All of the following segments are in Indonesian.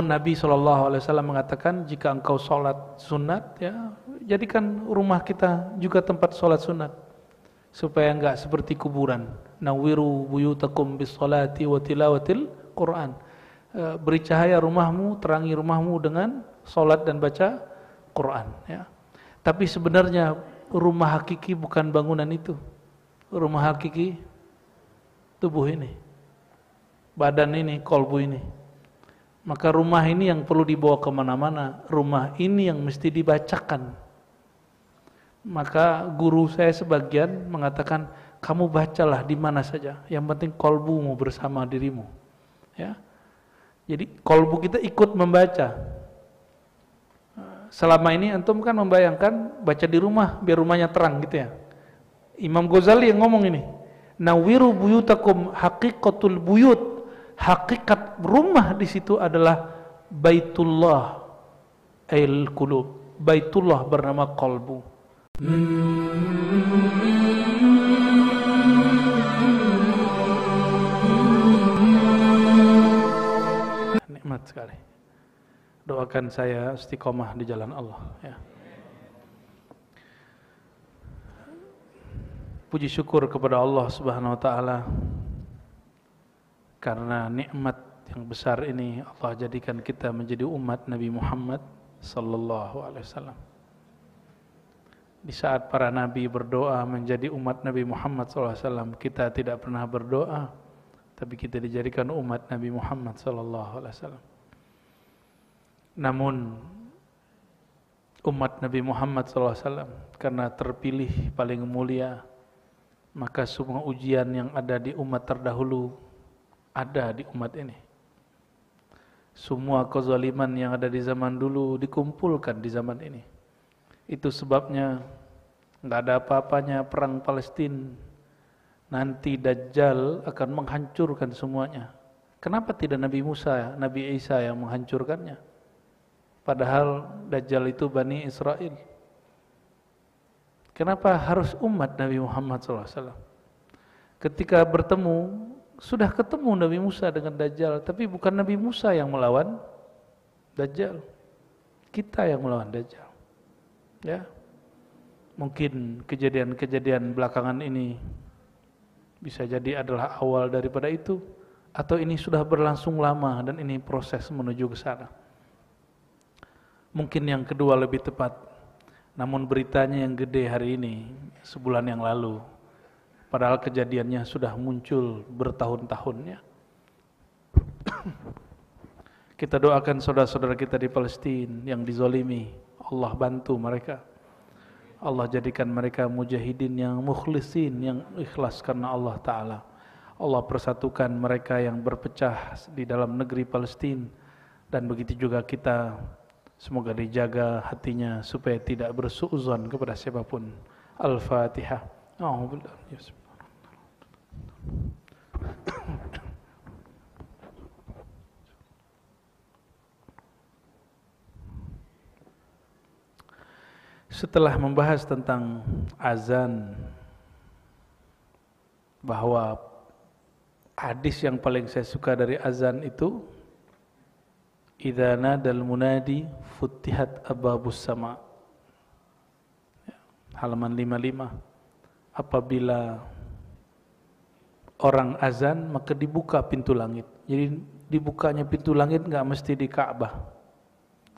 Nabi SAW mengatakan, jika engkau sholat sunat, ya, jadikan rumah kita juga tempat sholat sunat, supaya enggak seperti kuburan. Nawwiru buyutakum bis sholati wa tilawatil Quran. Beri cahaya rumahmu, terangi rumahmu dengan sholat dan baca Quran. Ya. Tapi sebenarnya rumah hakiki bukan bangunan itu. Rumah hakiki tubuh ini, badan ini, kolbu ini. Maka rumah ini yang perlu dibawa kemana-mana. Rumah ini yang mesti dibacakan. Maka guru saya sebagian mengatakan, kamu bacalah di mana saja. Yang penting kolbumu bersama dirimu. Ya. Jadi kolbu kita ikut membaca. Selama ini antum kan membayangkan baca di rumah biar rumahnya terang gitu ya. Imam Ghazali yang ngomong ini. Nawwiru buyutakum haqiqatul buyut. Hakikat rumah di situ adalah Baitullah al-qulub. Baitullah bernama qalbu. Nikmat sekali. Doakan saya istiqomah di jalan Allah, ya. Puji syukur kepada Allah Subhanahu wa taala karena nikmat yang besar ini Allah jadikan kita menjadi umat Nabi Muhammad sallallahu alaihi wasallam. Di saat para nabi berdoa menjadi umat Nabi Muhammad sallallahu alaihi wasallam, kita tidak pernah berdoa, tapi kita dijadikan umat Nabi Muhammad sallallahu alaihi wasallam. Namun umat Nabi Muhammad sallallahu alaihi wasallam karena terpilih paling mulia, maka semua ujian yang ada di umat terdahulu ada di umat ini. Semua kezaliman yang ada di zaman dulu dikumpulkan di zaman ini. Itu sebabnya nggak ada apa-apanya perang Palestina. Nanti Dajjal akan menghancurkan semuanya. Kenapa tidak Nabi Musa, Nabi Isa yang menghancurkannya? Padahal Dajjal itu Bani Israel. Kenapa harus umat Nabi Muhammad SAW? Ketika bertemu, sudah ketemu Nabi Musa dengan Dajjal, tapi bukan Nabi Musa yang melawan Dajjal. Kita yang melawan Dajjal. Ya. Mungkin kejadian-kejadian belakangan ini bisa jadi adalah awal daripada itu, atau ini sudah berlangsung lama dan ini proses menuju ke sana. Mungkin yang kedua lebih tepat. Namun beritanya yang gede hari ini, sebulan yang lalu, padahal kejadiannya sudah muncul bertahun-tahunnya. Kita doakan saudara-saudara kita di Palestina yang dizalimi, Allah bantu mereka. Allah jadikan mereka mujahidin yang mukhlisin, yang ikhlas karena Allah Ta'ala. Allah persatukan mereka yang berpecah di dalam negeri Palestina. Dan begitu juga kita, semoga dijaga hatinya supaya tidak bersuuzon kepada siapapun. Al-Fatihah. Setelah membahas tentang azan, bahwa hadis yang paling saya suka dari azan itu, idza nadal munadi futihat abwabus sama. Halaman 55. Apabila orang azan, maka dibuka pintu langit. Jadi dibukanya pintu langit enggak mesti di Ka'bah,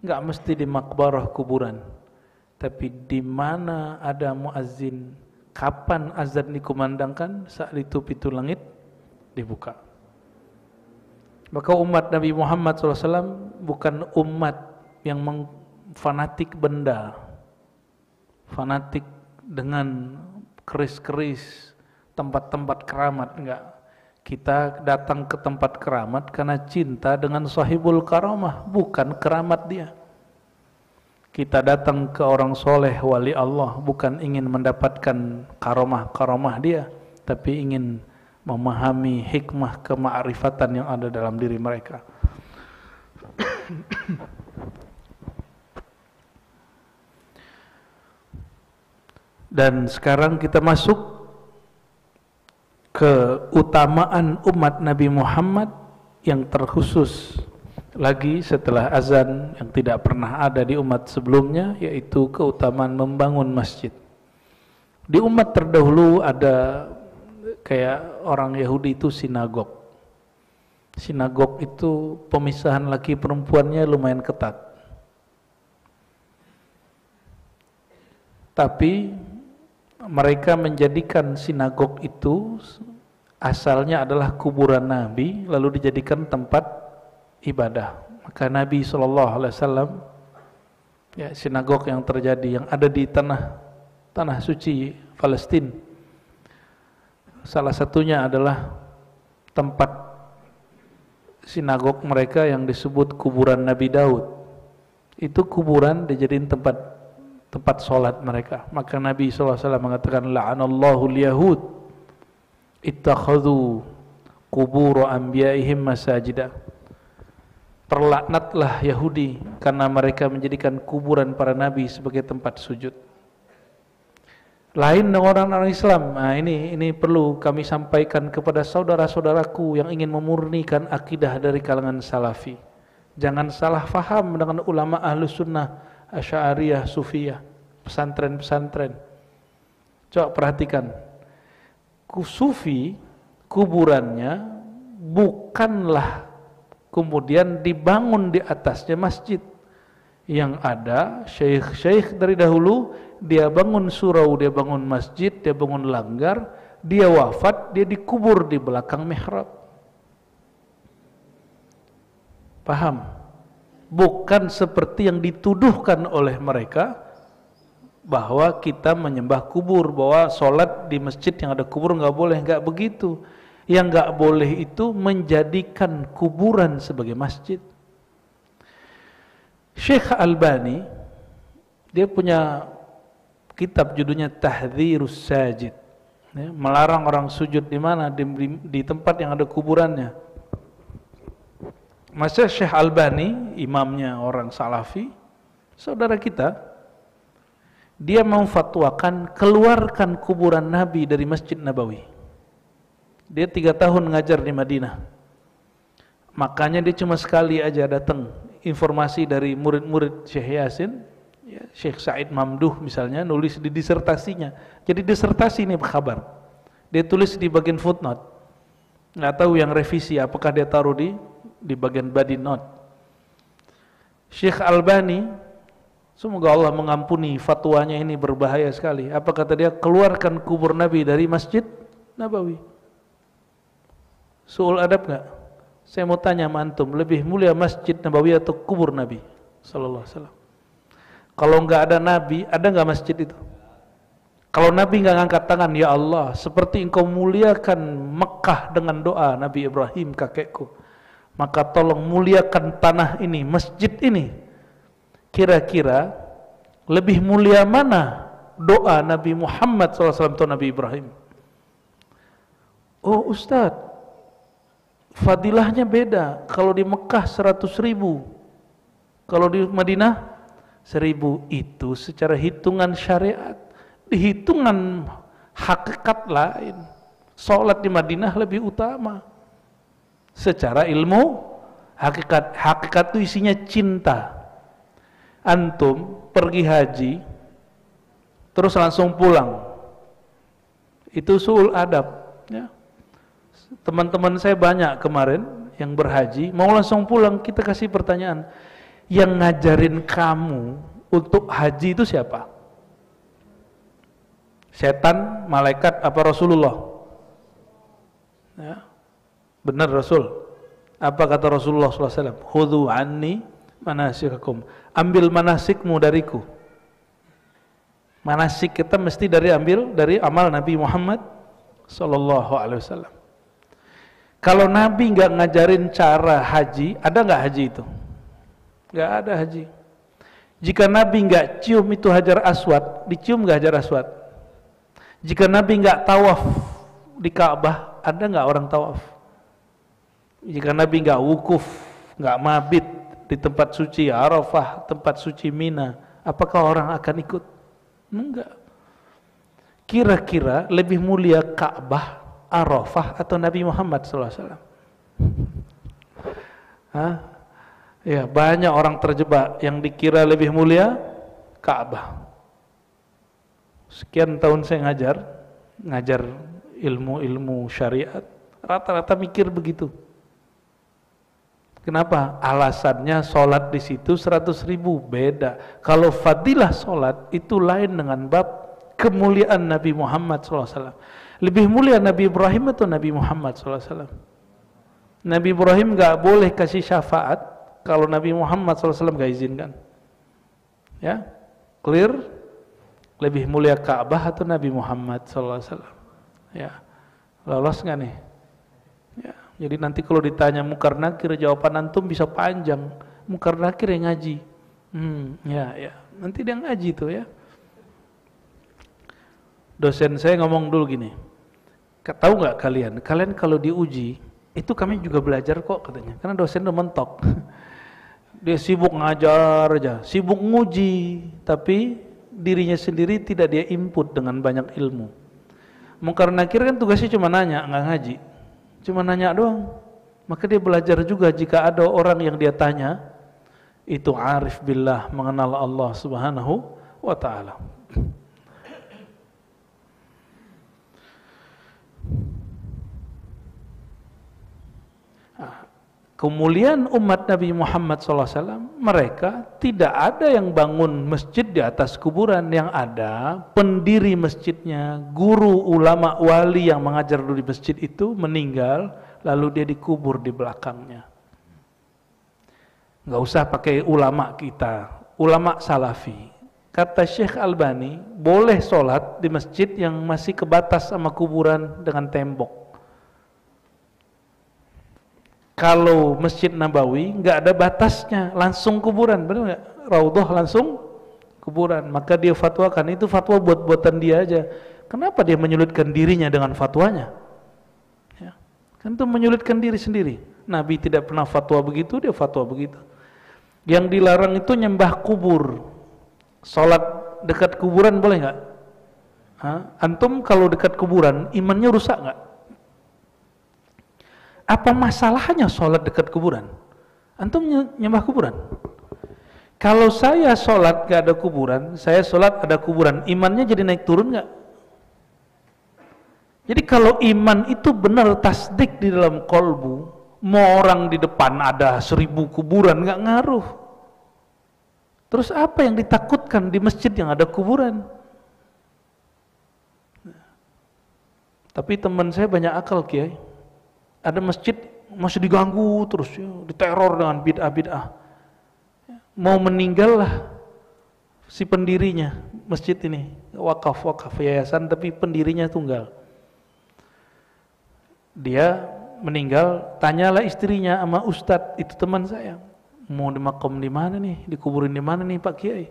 enggak mesti di makbarah kuburan, tapi di mana ada muazzin, kapan azan dikumandangkan, saat itu pintu langit dibuka. Maka umat Nabi Muhammad SAW bukan umat yang fanatik benda, fanatik dengan keris-keris, tempat-tempat keramat, enggak. Kita datang ke tempat keramat karena cinta dengan sahibul karamah, bukan keramat dia. Kita datang ke orang soleh, wali Allah, bukan ingin mendapatkan karamah dia, tapi ingin memahami hikmah kemakrifatan yang ada dalam diri mereka. Dan sekarang kita masuk keutamaan umat Nabi Muhammad yang terkhusus lagi setelah azan yang tidak pernah ada di umat sebelumnya, yaitu keutamaan membangun masjid. Di umat terdahulu ada kayak orang Yahudi itu sinagog. Sinagog itu pemisahan laki perempuannya lumayan ketat. Tapi mereka menjadikan sinagog itu asalnya adalah kuburan Nabi, lalu dijadikan tempat ibadah. Maka Nabi SAW, ya, sinagog yang terjadi, yang ada di tanah suci Palestina, salah satunya adalah tempat sinagog mereka yang disebut kuburan Nabi Daud. Itu kuburan dijadiin tempat sholat mereka. Maka Nabi SAW mengatakan, la'anallahu al-yahud ittakhadhu qubur anbiya'ihim masajida. Terlaknatlah Yahudi karena mereka menjadikan kuburan para nabi sebagai tempat sujud. Lain dengan orang-orang Islam. Nah, ini perlu kami sampaikan kepada saudara-saudaraku yang ingin memurnikan akidah dari kalangan salafi. Jangan salah faham dengan ulama ahlus sunnah, asy'ariyah, sufiyah, pesantren-pesantren. Coba perhatikan, sufi kuburannya bukanlah kemudian dibangun di atasnya masjid. Yang ada syekh-syekh dari dahulu, dia bangun surau, dia bangun masjid, dia bangun langgar, dia wafat, dia dikubur di belakang mihrab. Paham? Bukan seperti yang dituduhkan oleh mereka bahwa kita menyembah kubur, bahwa sholat di masjid yang ada kubur nggak boleh. Nggak begitu. Yang nggak boleh itu menjadikan kuburan sebagai masjid. Syekh Albani, dia punya kitab judulnya Tahdzirus Sajid, ya, melarang orang sujud di mana, di tempat yang ada kuburannya. Masa Syekh Albani, imamnya orang Salafi, saudara kita, dia memfatwakan keluarkan kuburan Nabi dari Masjid Nabawi. Dia 3 tahun ngajar di Madinah, makanya dia cuma sekali aja datang informasi dari murid-murid Syekh Yasin, ya, Syekh Said Mamduh misalnya, nulis di disertasinya. Jadi disertasi ini kabar, dia tulis di bagian footnote. Nggak tahu yang revisi apakah dia taruh di bagian body note. Syekh Albani, semoga Allah mengampuni, fatwanya ini berbahaya sekali. Apa kata dia? Keluarkan kubur Nabi dari Masjid Nabawi. Su'ul adab nggak? Saya mau tanya sama antum, lebih mulia Masjid Nabawi atau kubur Nabi sallallahu alaihi wasallam? Kalau nggak ada Nabi, ada nggak masjid itu? Kalau Nabi nggak ngangkat tangan, ya Allah, seperti engkau muliakan Mekah dengan doa Nabi Ibrahim kakekku, maka tolong muliakan tanah ini, masjid ini. Kira-kira lebih mulia mana doa Nabi Muhammad SAW atau Nabi Ibrahim? Oh Ustadz, fadilahnya beda. Kalau di Mekah 100.000, kalau di Madinah 1.000. Itu secara hitungan syariat. Di hitungan hakikat lain, sholat di Madinah lebih utama. Secara ilmu hakikat itu isinya cinta. Antum pergi haji terus langsung pulang, itu su'ul adab, ya. Teman-teman saya banyak kemarin yang berhaji mau langsung pulang, kita kasih pertanyaan, yang ngajarin kamu untuk haji itu siapa? Setan, malaikat, apa Rasulullah? Ya. Benar Rasul. Apa kata Rasulullah SAW? Khudhu anni manasikakum. Ambil manasikmu dariku. Manasik kita mesti ambil dari amal Nabi Muhammad SAW. Kalau Nabi nggak ngajarin cara haji, ada nggak haji itu? Nggak ada haji. Jika Nabi nggak cium itu Hajar Aswad, dicium nggak Hajar Aswad? Jika Nabi nggak tawaf di Ka'bah, ada nggak orang tawaf? Jika Nabi nggak wukuf, nggak mabit di tempat suci Arafah, tempat suci Mina, apakah orang akan ikut? Enggak. Kira-kira lebih mulia Ka'bah, Arafah atau Nabi Muhammad SAW? Ya, banyak orang terjebak yang dikira lebih mulia Ka'bah. Sekian tahun saya ngajar ilmu syariat, rata-rata mikir begitu. Kenapa? Alasannya sholat di situ 100.000, beda. Kalau fadilah sholat itu lain dengan bab kemuliaan Nabi Muhammad SAW. Lebih mulia Nabi Ibrahim atau Nabi Muhammad SAW? Nabi Ibrahim gak boleh kasih syafaat kalau Nabi Muhammad SAW gak izinkan. Ya, clear? Lebih mulia Ka'bah atau Nabi Muhammad SAW? Ya, lolos gak nih? Ya, jadi nanti kalau ditanya mungkar nakir, jawaban antum bisa panjang. Mungkar nakir yang ngaji. Ya, nanti dia ngaji tuh ya. Dosen saya ngomong dulu gini, tahu nggak kalian kalau diuji itu kami juga belajar kok katanya, karena dosen udah mentok. Dia sibuk ngajar aja, sibuk nguji, tapi dirinya sendiri tidak dia input dengan banyak ilmu. Mungkar nakir kan tugasnya cuma nanya, nggak ngaji, cuma nanya doang. Maka dia belajar juga jika ada orang yang dia tanya itu arif billah, mengenal Allah Subhanahu wa ta'ala. Kemuliaan umat Nabi Muhammad SAW, mereka tidak ada yang bangun masjid di atas kuburan. Yang ada pendiri masjidnya, guru ulama wali yang mengajar di masjid itu meninggal, lalu dia dikubur di belakangnya. Nggak usah pakai ulama kita, ulama salafi. Kata Syekh Albani, boleh sholat di masjid yang masih kebatas sama kuburan dengan tembok. Kalau Masjid Nabawi nggak ada batasnya, langsung kuburan, benar nggak? Raudhah langsung kuburan. Maka dia fatwakan, itu fatwa buat-buatan dia aja. Kenapa dia menyulitkan dirinya dengan fatwanya? Ya, kan itu menyulitkan diri sendiri. Nabi tidak pernah fatwa begitu, dia fatwa begitu. Yang dilarang itu nyembah kubur. Sholat dekat kuburan boleh nggak? Antum kalau dekat kuburan, imannya rusak nggak? Apa masalahnya sholat dekat kuburan? Antum nyembah kuburan? Kalau saya sholat gak ada kuburan, saya sholat ada kuburan, imannya jadi naik turun gak? Jadi kalau iman itu benar tasdik di dalam kolbu, mau orang di depan ada 1000 kuburan gak ngaruh. Terus apa yang ditakutkan di masjid yang ada kuburan? Tapi teman saya banyak akal, Kiai. Ada masjid masih diganggu terus, ya, diteror dengan bid'ah-bid'ah. Mau meninggal lah si pendirinya masjid ini, wakaf yayasan, tapi pendirinya tunggal. Dia meninggal, tanyalah istrinya sama ustadz, itu teman saya, mau dimakom di mana nih, dikuburin di mana nih Pak Kiai?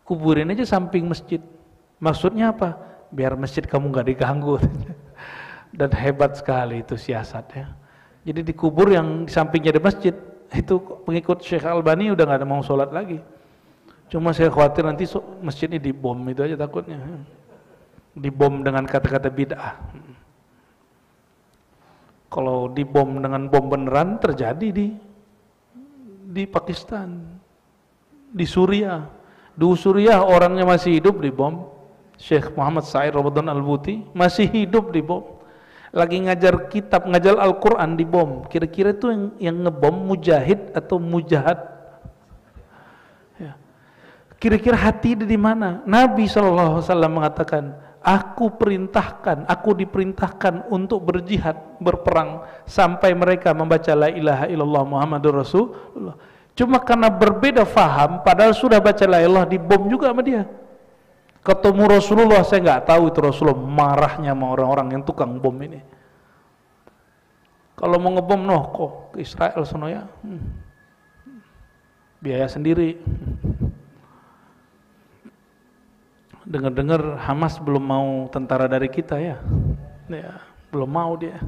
Kuburin aja samping masjid. Maksudnya apa? Biar masjid kamu nggak diganggu. Dan hebat sekali itu siasatnya. Jadi dikubur yang di sampingnya di masjid. Itu pengikut Syekh Albani udah nggak ada mau sholat lagi. Cuma saya khawatir nanti masjid ini dibom, itu aja takutnya. Dibom dengan kata-kata bid'ah. Kalau dibom dengan bom beneran terjadi di Pakistan, di Suriah. Di Suriah orangnya masih hidup dibom. Syekh Muhammad Sa'id Ramadan Al-Buti masih hidup dibom. Lagi ngajar kitab, ngajar Al-Quran dibom. Kira-kira itu yang ngebom mujahid atau mujahad? Ya. Kira-kira hati di mana? Nabi SAW mengatakan, aku diperintahkan untuk berjihad, berperang sampai mereka membaca la ilaha illallah Muhammadur Rasulullah. Cuma karena berbeda faham, padahal sudah baca la ilaha, dibom juga sama dia. Ketemu Rasulullah, saya nggak tahu itu Rasulullah marahnya sama orang-orang yang tukang bom ini. Kalau mau ngebom, kok ke Israel sono ya, biaya sendiri. Dengar-dengar Hamas belum mau tentara dari kita ya, belum mau dia.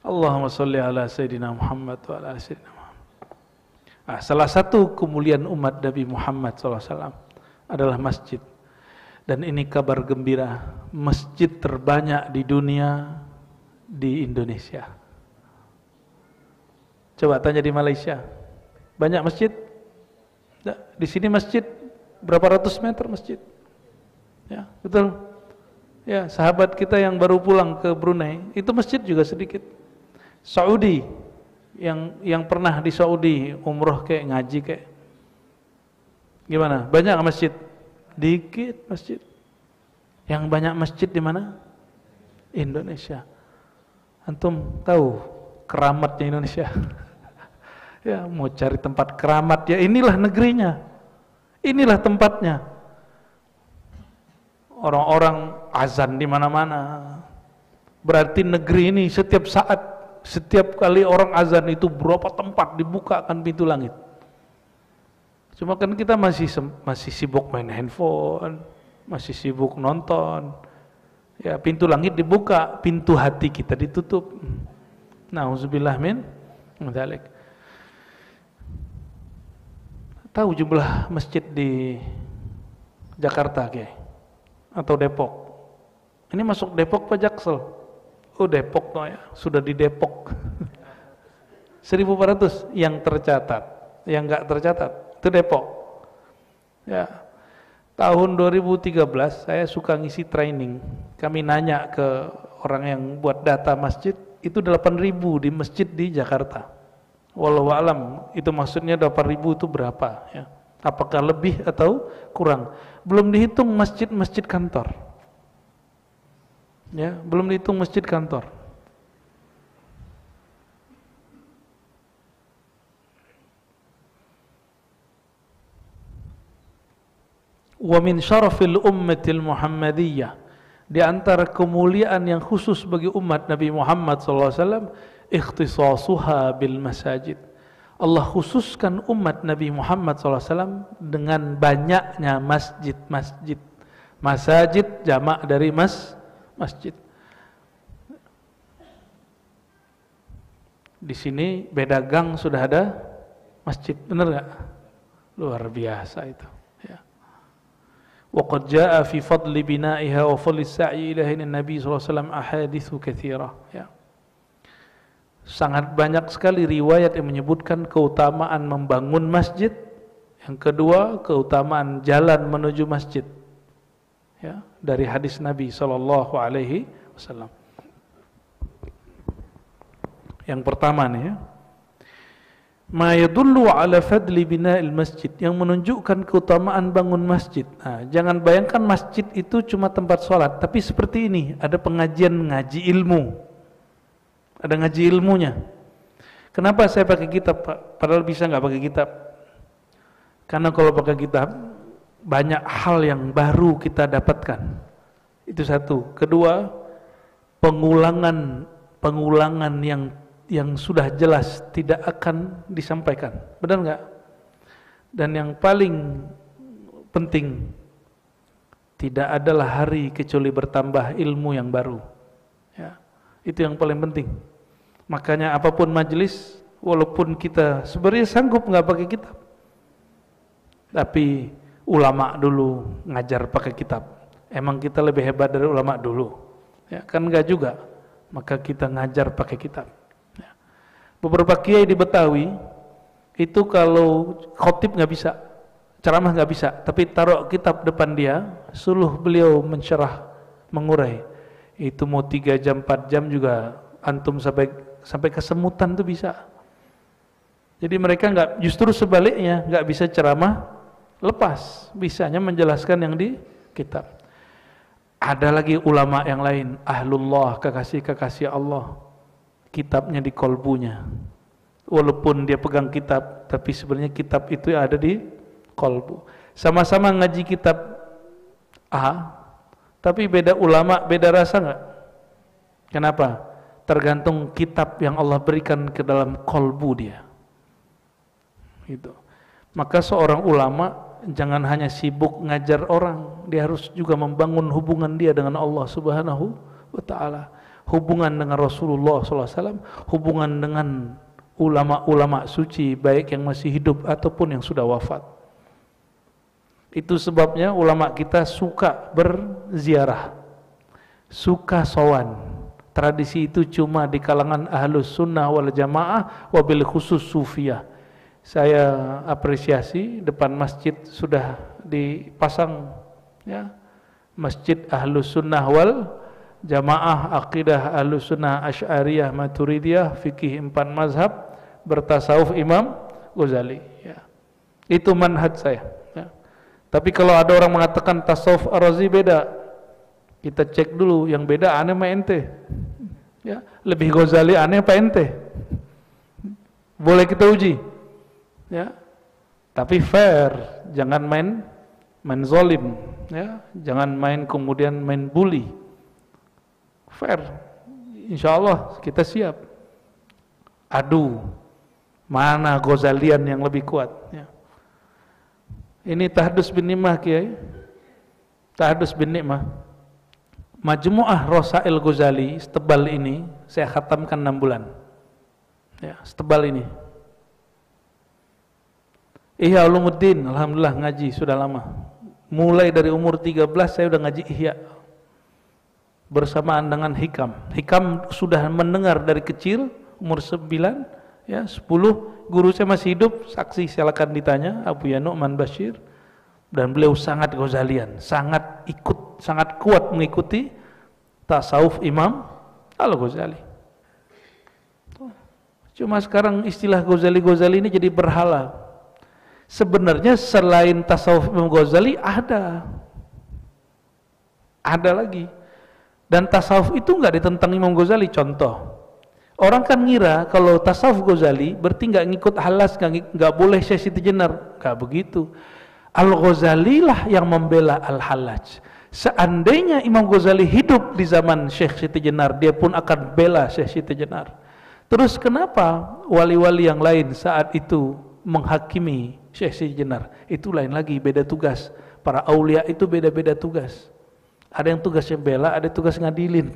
Allahumma sholli ala Sayyidina Muhammad wa ala Sayyidina Muhammad. Salah satu kemuliaan umat Nabi Muhammad SAW adalah masjid. Dan ini kabar gembira, masjid terbanyak di dunia di Indonesia. Coba tanya di Malaysia, Banyak masjid? Di sini masjid berapa ratus meter masjid? Ya, betul. Ya, sahabat kita yang baru pulang ke Brunei, itu masjid juga sedikit. Saudi, yang pernah di Saudi umroh kayak ngaji kayak gimana? Banyak masjid? Dikit masjid. Yang banyak masjid di mana? Indonesia. Antum tahu keramatnya Indonesia? Ya, mau cari tempat keramat ya inilah negerinya. Inilah tempatnya. Orang-orang azan di mana-mana. Berarti negeri ini setiap saat, setiap kali orang azan itu berapa tempat dibukakan pintu langit. Cuma kan kita masih sibuk main handphone, masih sibuk nonton. Ya, pintu langit dibuka, pintu hati kita ditutup. Nauzubillah min dzalik. Tahu jumlah masjid di Jakarta kayak atau Depok? Ini masuk Depok apa Jaksel? Oh Depok no ya, sudah di Depok. 1.400 yang tercatat, yang enggak tercatat itu Depok. Ya. Tahun 2013 saya suka ngisi training. Kami nanya ke orang yang buat data masjid, itu 8.000 di masjid di Jakarta. Wallahu alam, itu maksudnya 8.000 itu berapa ya? Apakah lebih atau kurang? Belum dihitung masjid-masjid kantor. Ya, belum dihitung masjid kantor. Wa min syarafil ummatil Muhammadiyah, di antara kemuliaan yang khusus bagi umat Nabi Muhammad SAW, ikhtisasuha bil masajid. Allah khususkan umat Nabi Muhammad SAW dengan banyaknya masjid-masjid. Masajid jamak dari masjid. Di sini beda gang sudah ada masjid, benar nggak? Luar biasa itu. Ya. Wa qad jaa fi fadli bina'iha wa fadli sa'i ilahi Nabi SAW ahaditsu katsirah. Ya. Sangat banyak sekali riwayat yang menyebutkan keutamaan membangun masjid. Yang kedua, keutamaan jalan menuju masjid. Ya, dari hadis Nabi SAW. Yang pertama nih ya, ma yadullu ala fadli bina'il masjid, yang menunjukkan keutamaan bangun masjid. Nah, jangan bayangkan masjid itu cuma tempat sholat, tapi seperti ini, ada pengajian ngaji ilmu. Ada ngaji ilmunya. Kenapa saya pakai kitab, Pak? Padahal bisa nggak pakai kitab? Karena kalau pakai kitab, banyak hal yang baru kita dapatkan. Itu satu. Kedua, pengulangan yang sudah jelas tidak akan disampaikan. Benar nggak? Dan yang paling penting, tidak adalah hari kecuali bertambah ilmu yang baru. Ya. Itu yang paling penting. Makanya apapun majelis, walaupun kita sebenarnya sanggup nggak pakai kitab, tapi ulama dulu ngajar pakai kitab. Emang kita lebih hebat dari ulama dulu? Ya, kan nggak juga. Maka kita ngajar pakai kitab. Ya. Beberapa kiai di Betawi itu kalau khotib nggak bisa, ceramah nggak bisa, tapi taruh kitab depan dia, suruh beliau mensyarah, mengurai. Itu mau 3 jam 4 jam juga antum sampai kesemutan tuh bisa. Jadi mereka nggak, justru sebaliknya nggak bisa ceramah lepas, bisanya menjelaskan yang di kitab. Ada lagi ulama yang lain, ahlullah, kekasih Allah, kitabnya di kolbunya. Walaupun dia pegang kitab, tapi sebenarnya kitab itu ada di kolbu. Sama-sama ngaji kitab A, tapi beda ulama, beda rasa enggak? Kenapa? Tergantung kitab yang Allah berikan ke dalam kolbu dia. Gitu. Maka seorang ulama jangan hanya sibuk ngajar orang, dia harus juga membangun hubungan dia dengan Allah Subhanahu wa ta'ala, hubungan dengan Rasulullah SAW, hubungan dengan ulama-ulama suci, baik yang masih hidup ataupun yang sudah wafat. Itu sebabnya ulama kita suka berziarah, suka sowan. Tradisi itu cuma di kalangan ahlus sunnah wal jamaah, wabil khusus sufiyah. Saya apresiasi depan masjid sudah dipasang ya, Masjid Ahlus Sunnah wal Jamaah, Aqidah Ahlus Sunnah Asy'ariyah Maturidiyah, Fikih 4 mazhab, bertasawuf Imam Ghazali ya. Itu manhaj saya ya. Tapi kalau ada orang mengatakan tasawuf Ar-Razi beda, kita cek dulu yang beda aneh sama ente ya. Lebih Ghazali aneh apa ente? Boleh kita uji ya, tapi fair, jangan main zolim ya, jangan main kemudian main bully, fair. Insya Allah kita siap adu mana Ghazalian yang lebih kuat ya. Ini Tahdus bin Nimah Kiai, Tahdus bin Nimah, Majmu'ah Rasail Ghazali setebal ini saya khatamkan 6 bulan ya, setebal ini. Ihya Ulumuddin, alhamdulillah ngaji sudah lama. Mulai dari umur 13 saya udah ngaji Ihya bersamaan dengan Hikam. Hikam sudah mendengar dari kecil, umur 9 ya, 10 guru saya masih hidup, saksi silakan ditanya, Abu Ya Nu'man Bashir. Dan beliau sangat Ghazalian, sangat kuat mengikuti tasawuf Imam Al-Ghazali. Cuma sekarang istilah Ghazali ini jadi berhala. Sebenarnya selain tasawuf Imam Ghazali ada lagi, dan tasawuf itu nggak ditentang Imam Ghazali. Contoh, orang kan ngira kalau tasawuf Ghazali berarti nggak ngikut Halas, nggak boleh Syekh Siti Jenar, nggak begitu. Al-Ghazali lah yang membela Al-Hallaj. Seandainya Imam Ghazali hidup di zaman Syekh Siti Jenar, dia pun akan bela Syekh Siti Jenar. Terus kenapa wali-wali yang lain saat itu menghakimi Syekh Siti Jenar? Itu lain lagi, beda tugas. Para aulia itu beda-beda tugas. Ada yang tugasnya bela, ada tugas ngadilin.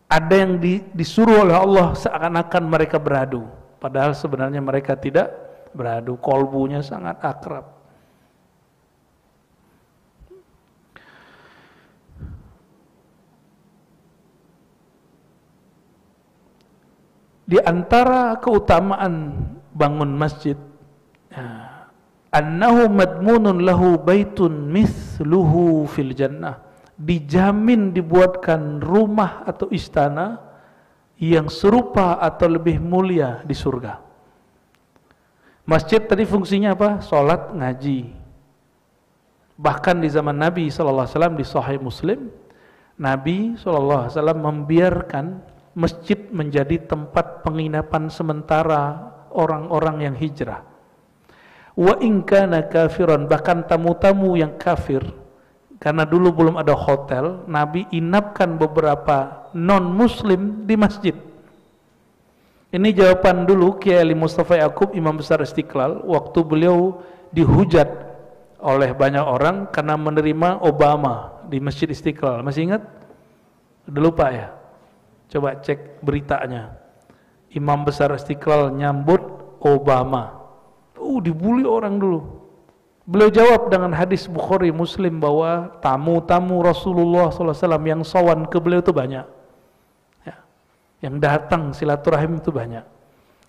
Ada yang disuruh oleh Allah seakan-akan mereka beradu, padahal sebenarnya mereka tidak beradu, kolbunya sangat akrab. Di antara keutamaan bangun masjid, annahu madmunun lahu baitun mithluhu fil jannah, dijamin dibuatkan rumah atau istana yang serupa atau lebih mulia di surga. Masjid tadi fungsinya apa? Salat, ngaji. Bahkan di zaman Nabi SAW di Sahih Muslim, Nabi SAW membiarkan masjid menjadi tempat penginapan sementara orang-orang yang hijrah. Wa in kana kafiran, bahkan tamu-tamu yang kafir, karena dulu belum ada hotel, Nabi inapkan beberapa non-muslim di masjid. Ini jawaban dulu Kiai Ali Mustafa Yaqub, Imam Besar Istiqlal, waktu beliau dihujat oleh banyak orang karena menerima Obama di Masjid Istiqlal. Masih ingat? Udah lupa ya? Coba cek beritanya. Imam Besar Istiqlal nyambut Obama. Dibully orang dulu. Beliau jawab dengan hadis Bukhari Muslim bahwa tamu-tamu Rasulullah SAW yang sawan ke beliau itu banyak ya. Yang datang silaturahim itu banyak.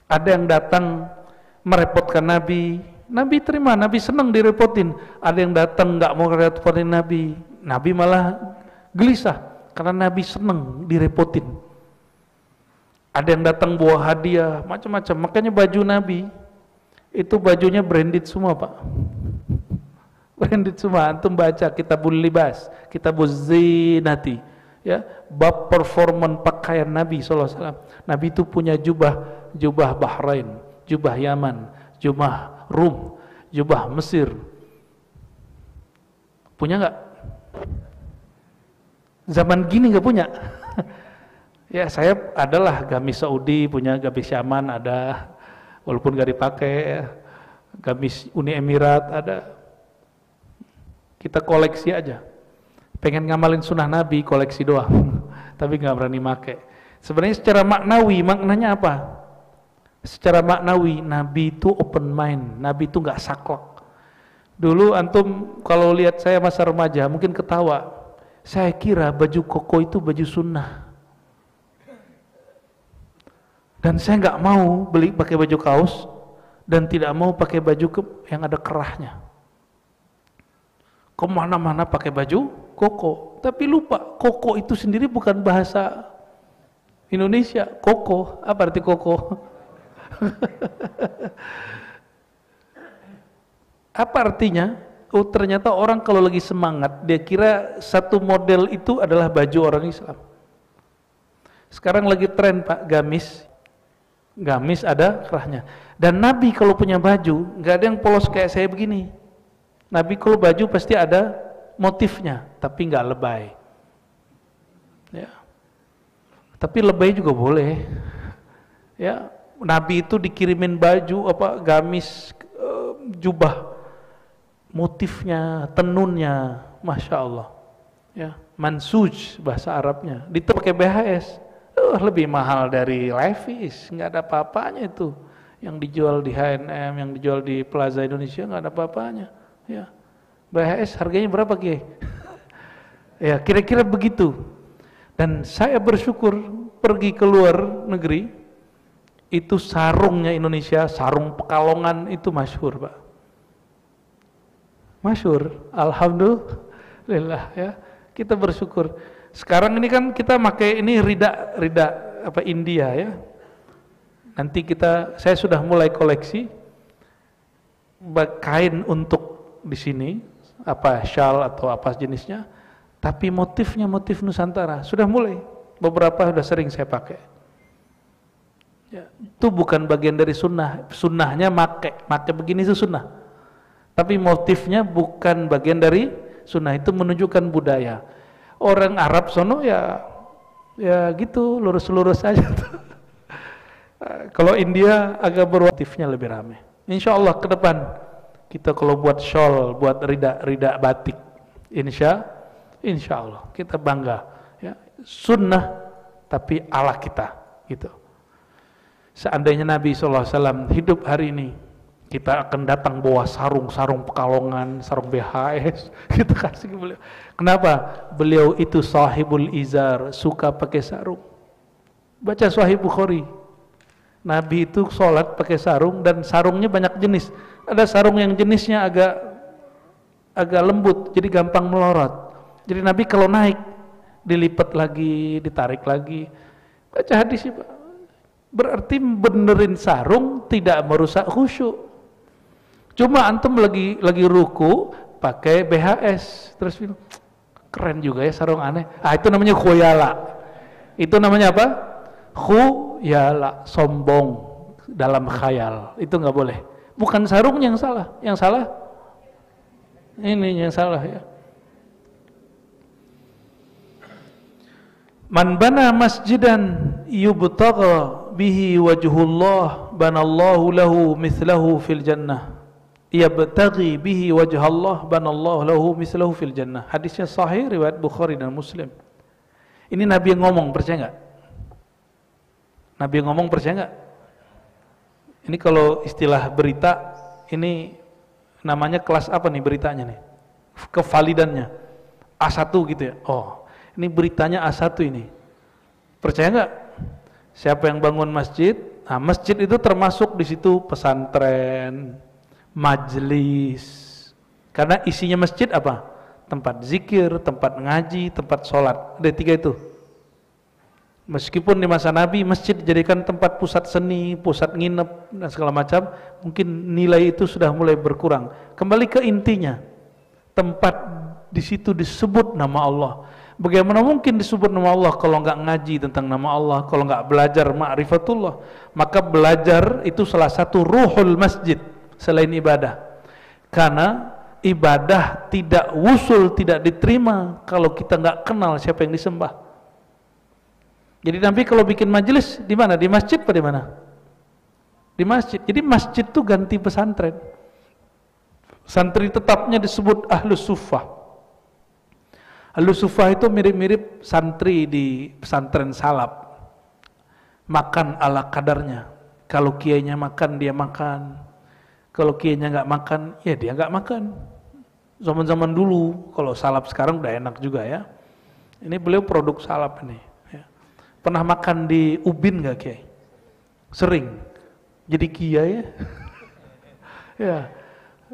Ada yang datang merepotkan Nabi, Nabi terima, Nabi senang direpotin. Ada yang datang nggak mau repotin Nabi, Nabi malah gelisah karena Nabi senang direpotin. Ada yang datang bawa hadiah macam-macam. Makanya baju Nabi itu bajunya branded semua, Pak. Branded semua. Antum baca Kitabul Libas, Kitabuz Zinati, ya, bab performan pakaian Nabi SAW. Nabi itu punya jubah Bahrain, jubah Yaman, jubah Rum, jubah Mesir. Punya nggak? Zaman gini nggak punya. Ya, saya adalah gamis Saudi, punya gamis Yaman ada, walaupun nggak dipakai ya. Gamis Uni Emirat ada. Kita koleksi aja. Pengen ngamalin sunnah Nabi, koleksi doang. Tapi nggak berani make. Sebenarnya secara maknawi, maknanya apa? Secara maknawi, Nabi itu open mind, Nabi itu nggak saklek. Dulu antum kalau lihat saya masa remaja mungkin ketawa. Saya kira baju koko itu baju sunnah. Dan saya nggak mau beli pakai baju kaos, dan tidak mau pakai baju yang ada kerahnya. Kemana-mana pakai baju koko, tapi lupa koko itu sendiri bukan bahasa Indonesia. Koko, apa arti koko? Apa artinya? Oh, ternyata orang kalau lagi semangat, dia kira satu model itu adalah baju orang Islam. Sekarang lagi tren Pak, gamis. Gamis ada kerahnya. Dan Nabi kalau punya baju, nggak ada yang polos kayak saya begini. Nabi kalau baju pasti ada motifnya, tapi nggak lebay. Ya. Tapi lebay juga boleh. Ya, Nabi itu dikirimin baju apa gamis, jubah, motifnya, tenunnya, masya Allah. Ya, mansuj bahasa Arabnya. Itu pakai BHS, lebih mahal dari Levi's, nggak ada apa-apanya itu. Yang dijual di H&M, yang dijual di Plaza Indonesia nggak ada apa-apanya. Ya, BHS harganya berapa Kiai? Ya, kira-kira begitu. Dan saya bersyukur pergi ke luar negeri, itu sarungnya Indonesia, sarung Pekalongan itu masyhur Pak. Masyhur, alhamdulillah ya. Kita bersyukur. Sekarang ini kan kita pakai ini rida apa India ya. Nanti saya sudah mulai koleksi kain untuk di sini, apa shawl atau apa jenisnya, tapi motifnya motif Nusantara sudah mulai, beberapa sudah sering saya pakai. Ya, itu bukan bagian dari sunnah. Sunnahnya make begini itu sunnah, tapi motifnya bukan bagian dari sunnah. Itu menunjukkan budaya orang Arab sono ya gitu, lurus-lurus aja tuh. Kalau India agak bermotifnya lebih ramai. Insya Allah ke depan kita kalau buat shawl, buat rida batik, insya Allah kita bangga ya. Sunnah tapi ala kita gitu. Seandainya Nabi SAW hidup hari ini, kita akan datang bawa sarung Pekalongan, sarung BHS, kita kasih ke beliau. Kenapa? Beliau itu sahibul izar, suka pakai sarung. Baca Sahih Bukhari, Nabi itu sholat pakai sarung, dan sarungnya banyak jenis. Ada sarung yang jenisnya agak lembut, jadi gampang melorot. Jadi Nabi kalau naik, dilipat lagi, ditarik lagi. Baca hadis ya Pak. Berarti benerin sarung tidak merusak khusyuk. Cuma antum lagi ruku pakai BHS, terus bilang, keren juga ya sarung aneh. Itu namanya khuyala. Itu namanya apa? Khuyala, sombong dalam khayal. Itu nggak boleh. Bukan sarung yang salah, ini yang salah ya. Man bana masjidan yubtagha bihi wajhullah banallahu lahu mithlahu fil jannah. Yabtaghi bihi wajhallah banallahu lahu mithlahu fil jannah. Hadisnya sahih riwayat Bukhari dan Muslim. Ini Nabi yang ngomong, percaya nggak? Nabi yang ngomong, percaya nggak? Ini kalau istilah berita, ini namanya kelas apa nih beritanya nih? Kevalidannya A1 gitu ya. Oh, ini beritanya A1 ini. Percaya nggak? Siapa yang bangun masjid? Nah, masjid itu termasuk di situ pesantren, majelis. Karena isinya masjid apa? Tempat zikir, tempat ngaji, tempat sholat. Ada 3 itu. Meskipun di masa Nabi masjid dijadikan tempat pusat seni, pusat nginep dan segala macam, mungkin nilai itu sudah mulai berkurang. Kembali ke intinya, tempat di situ disebut nama Allah. Bagaimana mungkin disebut nama Allah kalau nggak ngaji tentang nama Allah, kalau nggak belajar ma'rifatullah? Maka belajar itu salah satu ruhul masjid selain ibadah. Karena ibadah tidak wusul, tidak diterima kalau kita nggak kenal siapa yang disembah. Jadi Nabi kalau bikin majelis di mana? Di masjid apa di mana? Di masjid. Jadi masjid itu ganti pesantren. Santri tetapnya disebut Ahlus Suffah. Ahlus Suffah itu mirip-mirip santri di pesantren salaf. Makan ala kadarnya. Kalau kiainya makan, dia makan. Kalau kiainya nggak makan, ya dia nggak makan. Zaman-zaman dulu, kalau salaf sekarang udah enak juga ya. Ini beliau produk salaf ini. Pernah makan di Ubin nggak Kiai? Sering. Jadi kiai ya. Ya,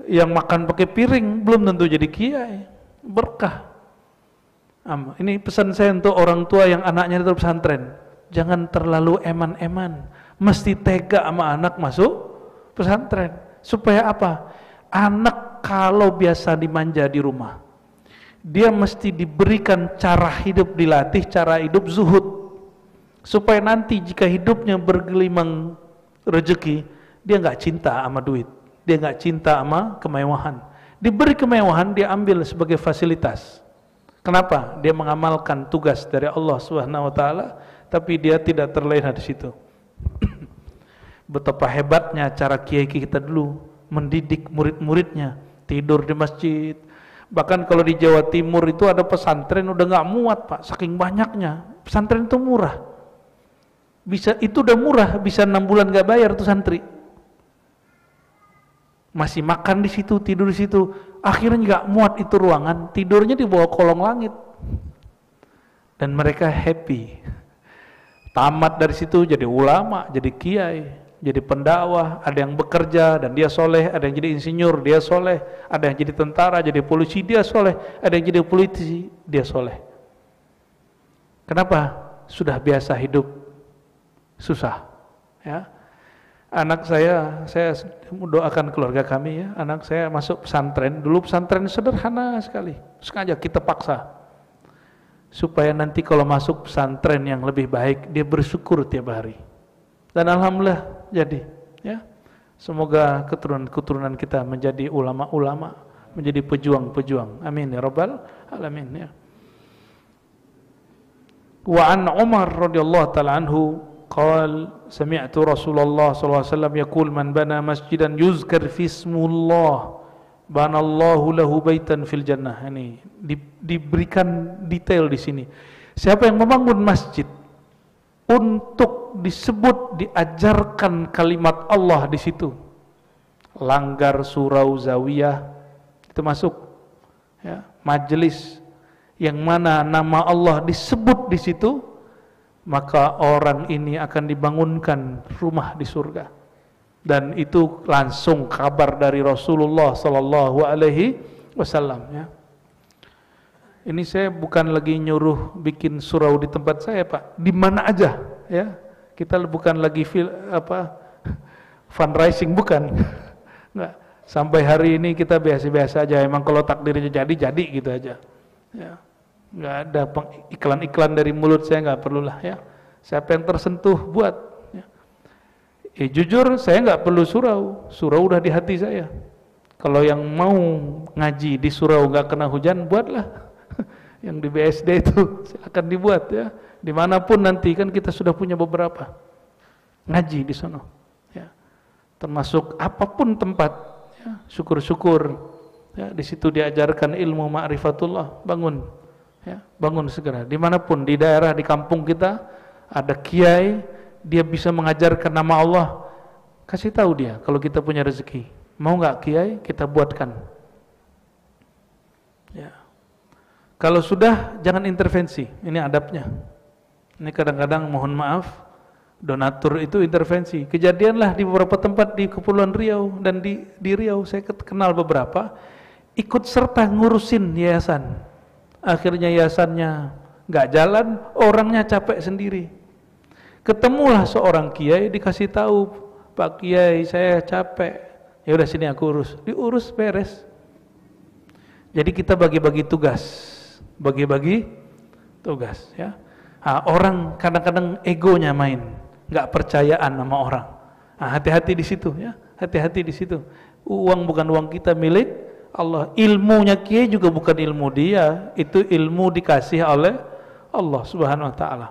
yang makan pakai piring belum tentu jadi kiai. Berkah. Ini pesan saya untuk orang tua yang anaknya di pesantren. Jangan terlalu eman-eman. Mesti tega sama anak masuk pesantren. Supaya apa? Anak kalau biasa dimanja di rumah, dia mesti diberikan cara hidup, dilatih cara hidup zuhud. Supaya nanti jika hidupnya bergelimang rezeki, dia nggak cinta sama duit. Dia nggak cinta sama kemewahan. Diberi kemewahan, dia ambil sebagai fasilitas. Kenapa? Dia mengamalkan tugas dari Allah Subhanahu wa taala, tapi dia tidak terlena di situ. Betapa hebatnya cara kiai kita dulu mendidik murid-muridnya, tidur di masjid. Bahkan kalau di Jawa Timur itu ada pesantren udah nggak muat, Pak, saking banyaknya. Pesantren itu murah. Itu udah murah, bisa 6 bulan nggak bayar tuh santri. Masih makan di situ, tidur di situ. Akhirnya nggak muat itu ruangan, tidurnya di bawah kolong langit. Dan mereka happy. Tamat dari situ jadi ulama, jadi kiai, jadi pendakwah, ada yang bekerja dan dia soleh, ada yang jadi insinyur, dia soleh, ada yang jadi tentara, jadi polisi, dia soleh, ada yang jadi politisi, dia soleh. Kenapa? Sudah biasa hidup susah. Ya. Anak saya doakan keluarga kami ya, anak saya masuk pesantren, dulu pesantren sederhana sekali, sengaja kita paksa supaya nanti kalau masuk pesantren yang lebih baik dia bersyukur tiap hari. Dan alhamdulillah jadi ya. Semoga keturunan kita menjadi ulama-ulama, menjadi pejuang-pejuang. Amin ya rabbal alamin ya. Wa an Umar radhiyallahu taala anhu قال سمعت رسول الله صلى الله عليه وسلم يقول من بنى مسجدا يذكر في اسم الله بنى الله له بيتا في الجنة. Ini diberikan detail di sini. Siapa yang membangun masjid untuk disebut, diajarkan kalimat Allah di situ, langgar surau zawiyah itu masuk ya, majelis yang mana nama Allah disebut di situ, maka orang ini akan dibangunkan rumah di surga. Dan itu langsung kabar dari Rasulullah sallallahu alaihi wasallam ya. Ini saya bukan lagi nyuruh bikin surau di tempat saya, Pak. Di mana aja ya. Kita bukan lagi fundraising, bukan. Enggak. Sampai hari ini kita biasa-biasa aja. Emang kalau takdirnya jadi gitu aja. Ya. Nggak ada iklan-iklan dari mulut saya, nggak perlulah ya. Siapa yang tersentuh buat ya. Jujur saya nggak perlu surau udah di hati saya. Kalau yang mau ngaji di surau nggak kena hujan, buatlah. Yang di BSD itu silakan dibuat ya. Dimanapun nanti kan kita sudah punya beberapa ngaji di sana ya. Termasuk apapun tempat ya, syukur-syukur ya, di situ diajarkan ilmu ma'rifatullah, bangun ya, bangun segera. Dimanapun di daerah, di kampung kita ada kiai, dia bisa mengajarkan nama Allah, kasih tahu dia kalau kita punya rezeki, mau nggak kiai kita buatkan ya. Kalau sudah jangan intervensi, ini adabnya. Ini kadang-kadang mohon maaf, donatur itu intervensi. Kejadianlah di beberapa tempat di Kepulauan Riau dan di Riau, saya kenal beberapa ikut serta ngurusin yayasan. Akhirnya yayasannya nggak jalan, orangnya capek sendiri. Ketemulah seorang kiai, dikasih tahu, Pak Kiai saya capek. Ya udah sini aku urus, diurus beres. Jadi kita bagi-bagi tugas, ya. Nah, orang kadang-kadang egonya main, nggak percayaan sama orang. Nah, hati-hati di situ ya, hati-hati di situ. Uang bukan uang kita, milik Allah. Ilmunya kiai juga bukan ilmu dia, itu ilmu dikasih oleh Allah Subhanahu wa taala.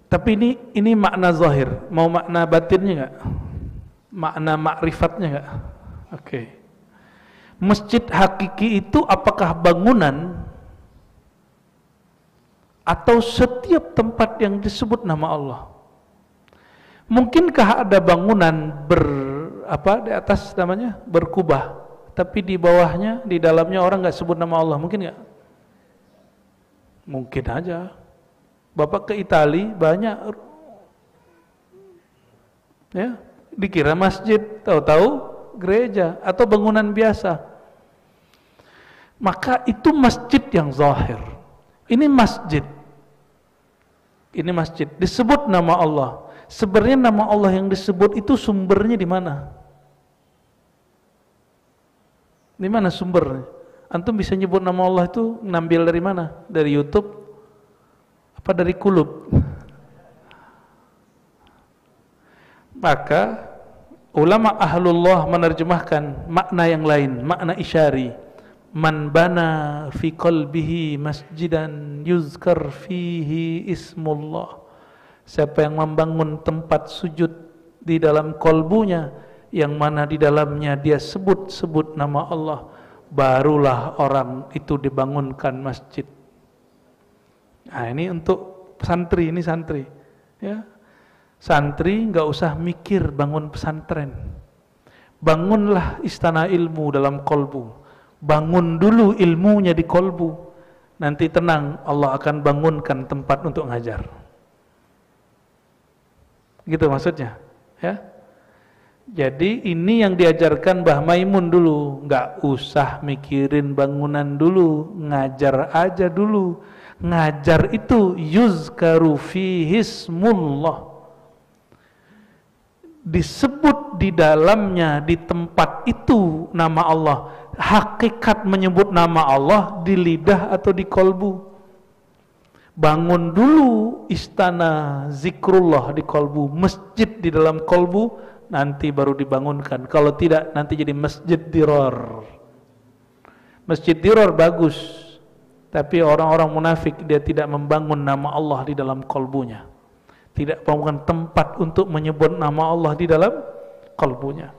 Tapi ini makna zahir, mau makna batinnya enggak? Makna ma'rifatnya enggak? Oke. Masjid hakiki itu apakah bangunan atau setiap tempat yang disebut nama Allah? Mungkinkah ada bangunan di atas namanya berkubah, tapi di bawahnya, di dalamnya orang nggak sebut nama Allah? Mungkin nggak? Mungkin aja. Bapak ke Itali banyak, ya, dikira masjid, tahu-tahu gereja atau bangunan biasa. Maka itu masjid yang zahir. Ini masjid. Ini masjid. Disebut nama Allah. Sebenarnya nama Allah yang disebut itu sumbernya di mana? Di mana sumbernya? Antum bisa nyebut nama Allah itu ngambil dari mana? Dari YouTube? Apa dari kulub? Maka ulama ahlullah menerjemahkan makna yang lain, makna isyari. Man bana fi qalbihi masjidan yuzkar fihi ismullah. Siapa yang membangun tempat sujud di dalam kolbunya, yang mana di dalamnya dia sebut-sebut nama Allah, barulah orang itu dibangunkan masjid. Nah, ini untuk santri, ini santri, ya. Santri nggak usah mikir bangun pesantren. Bangunlah istana ilmu dalam kolbu. Bangun dulu ilmunya di kolbu. Nanti tenang, Allah akan bangunkan tempat untuk ngajar. Gitu maksudnya, ya. Jadi ini yang diajarkan Mbah Maimun dulu, nggak usah mikirin bangunan dulu, ngajar aja dulu. Ngajar itu yuzkaru fihi ismullah. Disebut di dalamnya, di tempat itu nama Allah. Hakikat menyebut nama Allah di lidah atau di kolbu. Bangun dulu istana zikrullah di kolbu, masjid di dalam kolbu, nanti baru dibangunkan. Kalau tidak, nanti jadi masjid diror. Masjid diror bagus, tapi orang-orang munafik dia tidak membangun nama Allah di dalam kolbunya, tidak membangun tempat untuk menyebut nama Allah di dalam kolbunya.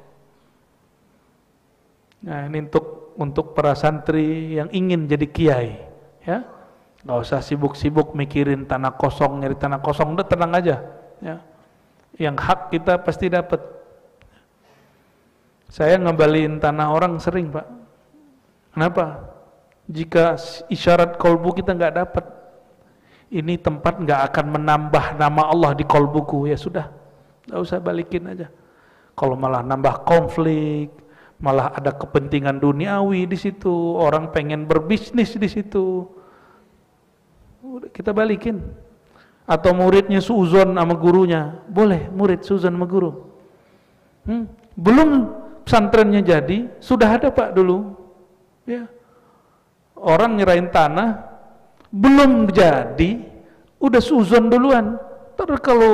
Nah, ini untuk para santri yang ingin jadi kiai, ya, nggak usah sibuk-sibuk mikirin tanah kosong, nyari tanah kosong, udah tenang aja, ya. Yang hak kita pasti dapat. Saya ngembaliin tanah orang sering, Pak. Kenapa? Jika isyarat kolbu kita nggak dapat, ini tempat nggak akan menambah nama Allah di kolbuku, ya sudah, nggak usah balikin aja. Kalau malah nambah konflik, malah ada kepentingan duniawi di situ, orang pengen berbisnis di situ, udah kita balikin. Atau muridnya suuzon sama gurunya, boleh murid suuzon sama guru. Belum pesantrennya jadi, sudah ada Pak dulu, ya. Orang nyerahin tanah, belum jadi, udah suuzon duluan. Terus kalau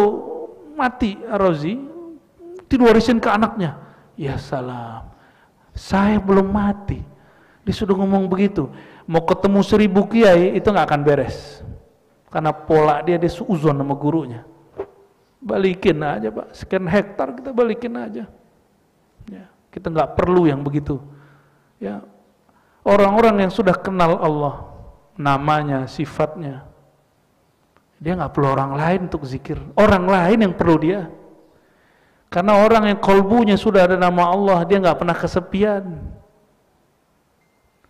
mati Rozi, diwarisin ke anaknya. Ya salam, saya belum mati, disuruh ngomong begitu. Mau ketemu 1000 kiai itu nggak akan beres, karena pola dia suuzon sama gurunya. Balikin aja Pak, sekian hektar kita balikin aja. Ya, kita nggak perlu yang begitu. Ya, orang-orang yang sudah kenal Allah, namanya, sifatnya, dia nggak perlu orang lain untuk zikir. Orang lain yang perlu dia. Karena orang yang kolbunya sudah ada nama Allah, dia nggak pernah kesepian.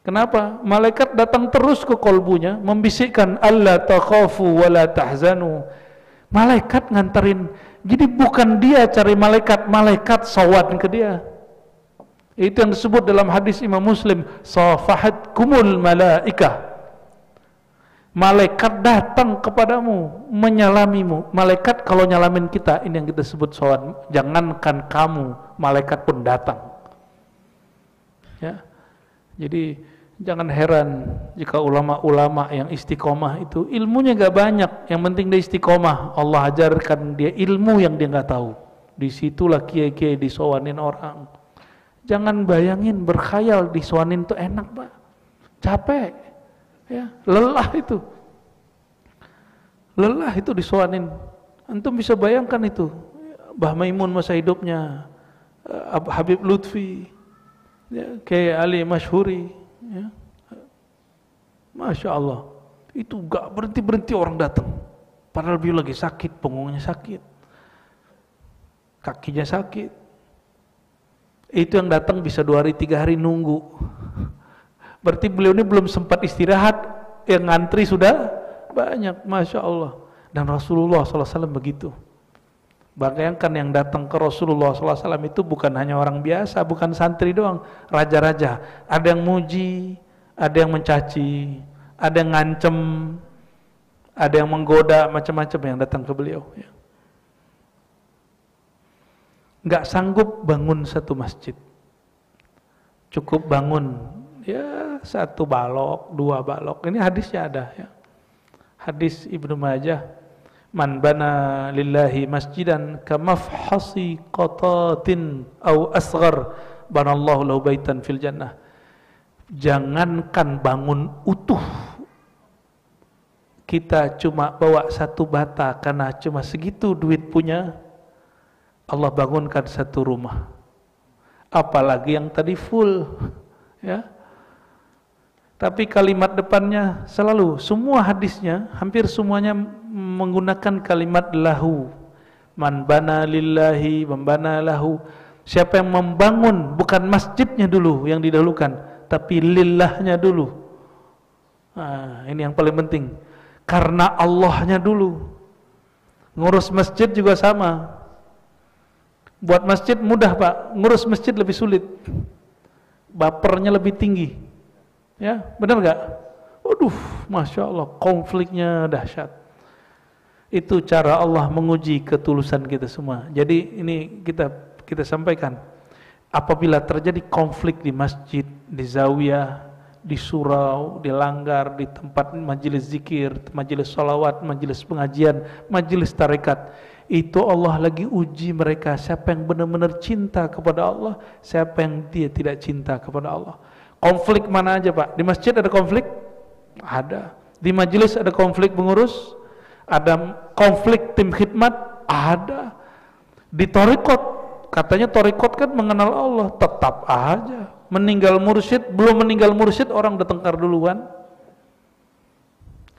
Kenapa? Malaikat datang terus ke kolbunya, membisikkan alla takhafu wa la tahzanu. Malaikat nganterin. Jadi bukan dia cari malaikat, malaikat sawat ke dia. Itu yang disebut dalam hadis Imam Muslim, safahatkumul malaikah. Malaikat datang kepadamu, menyalamimu. Malaikat kalau nyalamin kita, ini yang kita sebut sowan. Jangankan kamu, malaikat pun datang. Ya, jadi jangan heran jika ulama-ulama yang istiqomah itu ilmunya gak banyak, yang penting dia istiqomah. Allah ajarkan dia ilmu yang dia gak tahu. Disitulah kiai-kiai disowanin orang. Jangan bayangin berkhayal disowanin itu enak Pak, capek. Ya, lelah itu disoanin. Antum bisa bayangkan itu, Mbah Maimun masa hidupnya, Habib Lutfi, ya, kayak Ali Masyhuri, ya. Masya Allah, itu gak berhenti orang datang. Padahal beliau lagi sakit, punggungnya sakit, kakinya sakit. Itu yang datang bisa 2 hari 3 hari nunggu. Berarti beliau ini belum sempat istirahat, yang ngantri sudah banyak, Masya Allah. Dan Rasulullah SAW begitu. Bayangkan yang datang ke Rasulullah SAW itu bukan hanya orang biasa, bukan santri doang, raja-raja. Ada yang muji, ada yang mencaci, ada yang ngancem, ada yang menggoda, macam-macam yang datang ke beliau. Nggak sanggup bangun satu masjid, cukup bangun ya 1 balok, 2 balok. Ini hadisnya ada ya. Hadis Ibnu Majah, man bana lillahi masjidan kamafhasi qatatin au asghar banallahu lahu baitan fil jannah. Jangankan bangun utuh, kita cuma bawa 1 bata karena cuma segitu duit punya, Allah bangunkan 1 rumah. Apalagi yang tadi full ya. Tapi kalimat depannya selalu, semua hadisnya hampir semuanya menggunakan kalimat lahu. Man bana lillahi, membana lahu. Siapa yang membangun, bukan masjidnya dulu yang didahulukan, tapi lillahnya dulu. Nah, ini yang paling penting. Karena Allahnya dulu. Ngurus masjid juga sama. Buat masjid mudah Pak, ngurus masjid lebih sulit. Bapernya lebih tinggi. Ya, benar nggak? Waduh, Masya Allah, konfliknya dahsyat. Itu cara Allah menguji ketulusan kita semua. Jadi ini kita sampaikan. Apabila terjadi konflik di masjid, di zawiyah, di surau, di langgar, di tempat majelis zikir, majelis salawat, majelis pengajian, majelis tarekat, itu Allah lagi uji mereka. Siapa yang benar-benar cinta kepada Allah, siapa yang dia tidak cinta kepada Allah. Konflik mana aja Pak? Di masjid ada konflik? Ada. Di majelis ada konflik pengurus? Ada konflik tim khidmat? Ada. Di thariqat, katanya thariqat kan mengenal Allah, tetap aja. Meninggal mursyid, belum meninggal mursyid orang udah tengkar duluan.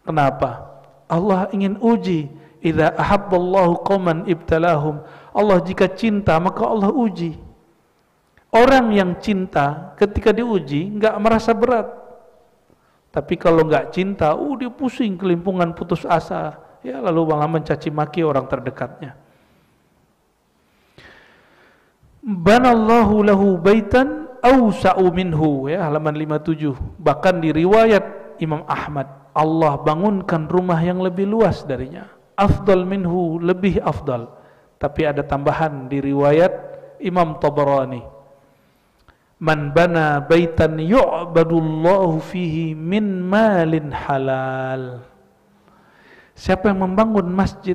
Kenapa? Allah ingin uji. Idza ahabballahu qauman ibtalahum. Allah jika cinta maka Allah uji. Orang yang cinta ketika diuji nggak merasa berat. Tapi kalau nggak cinta, dia pusing, kelimpungan, putus asa. Ya lalu malah mencaci maki orang terdekatnya. Banallahu lahu baitan awsa'u minhu, ya, halaman 57. Bahkan di riwayat Imam Ahmad, Allah bangunkan rumah yang lebih luas darinya. Afdal minhu, lebih afdal. Tapi ada tambahan di riwayat Imam Tabarani. Man bana baitan yu'badullahu fihi min malin halal. Siapa yang membangun masjid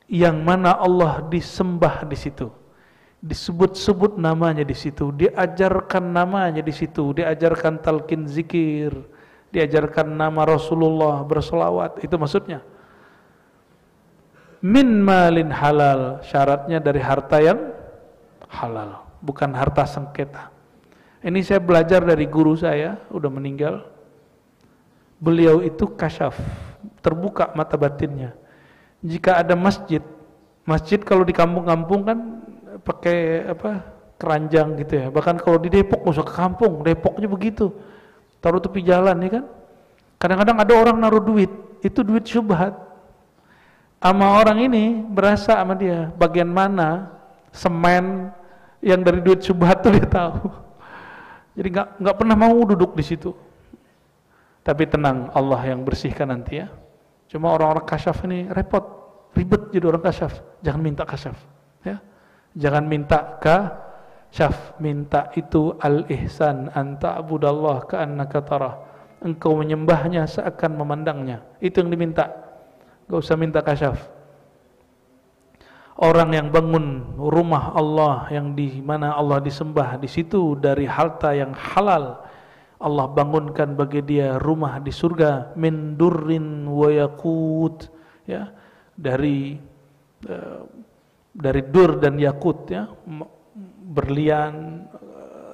yang mana Allah disembah di situ, disebut-sebut namanya di situ, diajarkan namanya di situ, diajarkan talqin zikir, diajarkan nama Rasulullah, berselawat, itu maksudnya. Min malin halal, syaratnya dari harta yang halal, bukan harta sengketa. Ini saya belajar dari guru saya, udah meninggal. Beliau itu kasyaf, terbuka mata batinnya. Jika ada masjid, masjid kalau di kampung-kampung kan pakai keranjang gitu ya. Bahkan kalau di Depok, masuk ke kampung, Depoknya begitu, taruh tepi jalan ya kan. Kadang-kadang ada orang naruh duit, itu duit syubhat. Sama orang ini berasa sama dia, bagian mana semen yang dari duit syubhat tuh dia tahu. Jadi nggak pernah mau duduk di situ. Tapi tenang, Allah yang bersihkan nanti ya. Cuma orang-orang kasyaf ini repot, ribet jadi orang kasyaf. Jangan minta kasyaf, ya. Jangan minta kasyaf, minta itu al-ihsan, anta abudallah ka'annaka tarah. Engkau menyembahnya seakan memandangnya. Itu yang diminta. Gak usah minta kasyaf. Orang yang bangun rumah Allah yang di mana Allah disembah, di situ dari harta yang halal, Allah bangunkan bagi dia rumah di surga, min durrin wa yakut, ya, dari dur dan yakut, ya, berlian,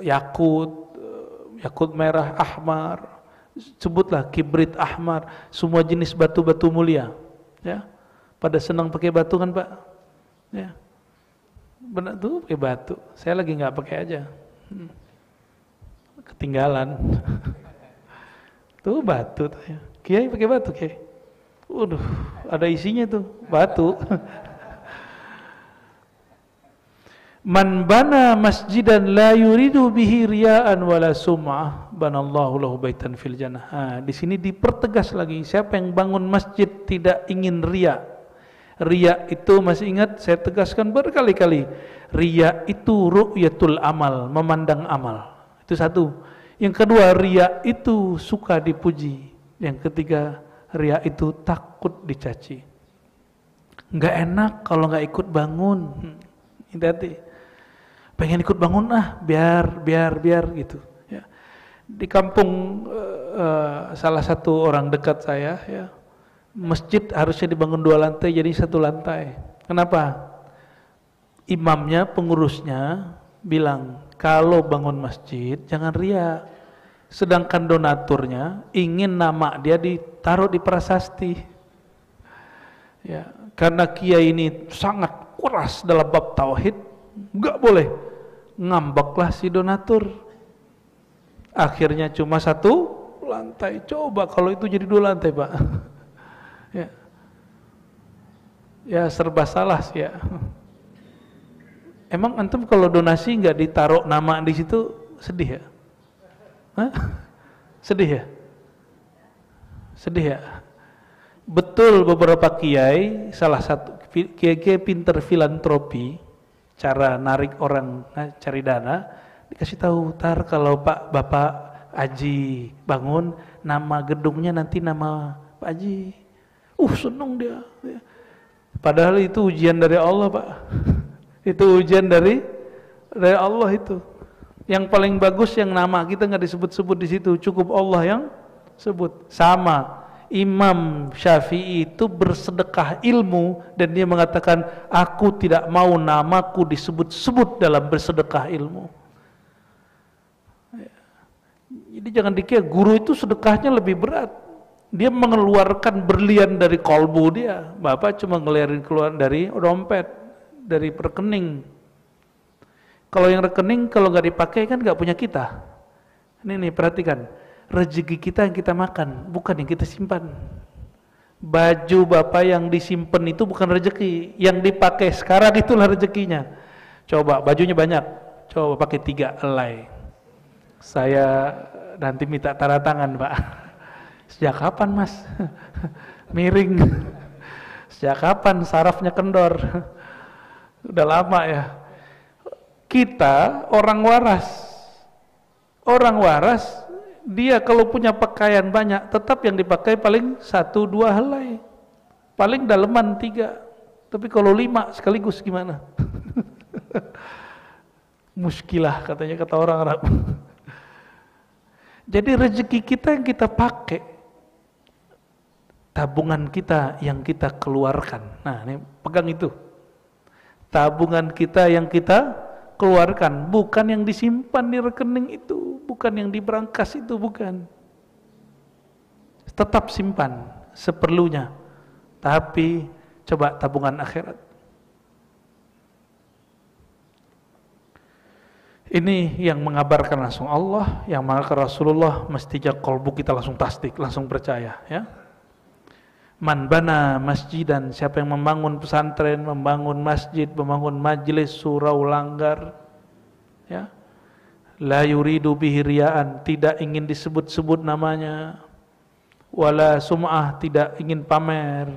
yakut merah, ahmar, sebutlah kibrit ahmar, semua jenis batu-batu mulia, ya. Pada senang pakai batu kan Pak, ya, benar tuh pakai batu. Saya lagi nggak pakai aja, ketinggalan. Tuh batu tuh ya. Kiai pakai batu, Kiai. Waduh, ada isinya tuh, batu. Man bana masjidan la yuridu bihi riya'an wala sum'ah banallahu lahu baitan fil jannah. Di sini dipertegas lagi, siapa yang bangun masjid tidak ingin riya. Riya itu masih ingat saya tegaskan berkali-kali. Riya itu ru'yatul amal, memandang amal. Itu satu. Yang kedua, riya itu suka dipuji. Yang ketiga, riya itu takut dicaci. Enggak enak kalau enggak ikut bangun. Hati-hati. Pengen ikut bangun biar gitu ya. Di kampung salah satu orang dekat saya ya, masjid harusnya dibangun 2 lantai jadi 1 lantai. Kenapa? Imamnya, pengurusnya bilang kalau bangun masjid jangan riya. Sedangkan donaturnya ingin nama dia ditaruh di prasasti ya, karena kiai ini sangat keras dalam bab tauhid, enggak boleh. Ngambeklah si donatur. Akhirnya cuma 1 lantai. Coba kalau itu jadi 2 lantai, Pak. Ya. Ya serba salah sih ya. Emang antum kalau donasi nggak ditaruh nama di situ sedih ya? Hah? Sedih ya? Sedih ya? Betul, beberapa kiai, salah satu kiai pinter filantropi, cara narik orang cari dana, dikasih tahu, tar kalau Bapak Haji bangun, nama gedungnya nanti nama Pak Haji. Seneng dia. Padahal itu ujian dari Allah, Pak. Itu ujian dari Allah itu. Yang paling bagus yang nama kita nggak disebut-sebut di situ, cukup Allah yang sebut. Sama Imam Syafi'i itu bersedekah ilmu dan dia mengatakan, aku tidak mau namaku disebut-sebut dalam bersedekah ilmu. Jadi jangan dikira guru itu sedekahnya lebih berat. Dia mengeluarkan berlian dari kolbu dia. Bapak cuma ngeliarin keluar dari dompet, dari rekening. Kalau yang rekening kalau nggak dipakai kan nggak punya kita. Ini perhatikan. Rezeki kita yang kita makan, bukan yang kita simpan. Baju Bapak yang disimpan itu bukan rezeki, yang dipakai sekarang itulah rezekinya. Coba bajunya banyak, coba pakai 3 helai. Saya nanti minta tanda tangan, Pak. Sejak kapan, Mas? Miring. Sejak kapan sarafnya kendor? Udah lama ya. Kita orang waras, dia kalau punya pakaian banyak, tetap yang dipakai paling 1-2 helai, paling daleman 3. Tapi kalau 5 sekaligus gimana? Muskilah katanya kata orang Arab. Jadi rezeki kita yang kita pakai, tabungan kita yang kita keluarkan. Nah, ini pegang itu. Tabungan kita yang kita keluarkan, bukan yang disimpan di rekening itu, bukan yang di brankas itu, bukan. Tetap simpan seperlunya, tapi coba tabungan akhirat. Ini yang mengabarkan langsung Allah, yang mengabarkan Rasulullah, mestinya kolbu kita langsung tasdik, langsung percaya ya. Man bana masjidan, siapa yang membangun pesantren, membangun masjid, membangun majelis surau langgar ya, la yuridu bihi riya'an, tidak ingin disebut-sebut namanya, wala sum'ah, tidak ingin pamer,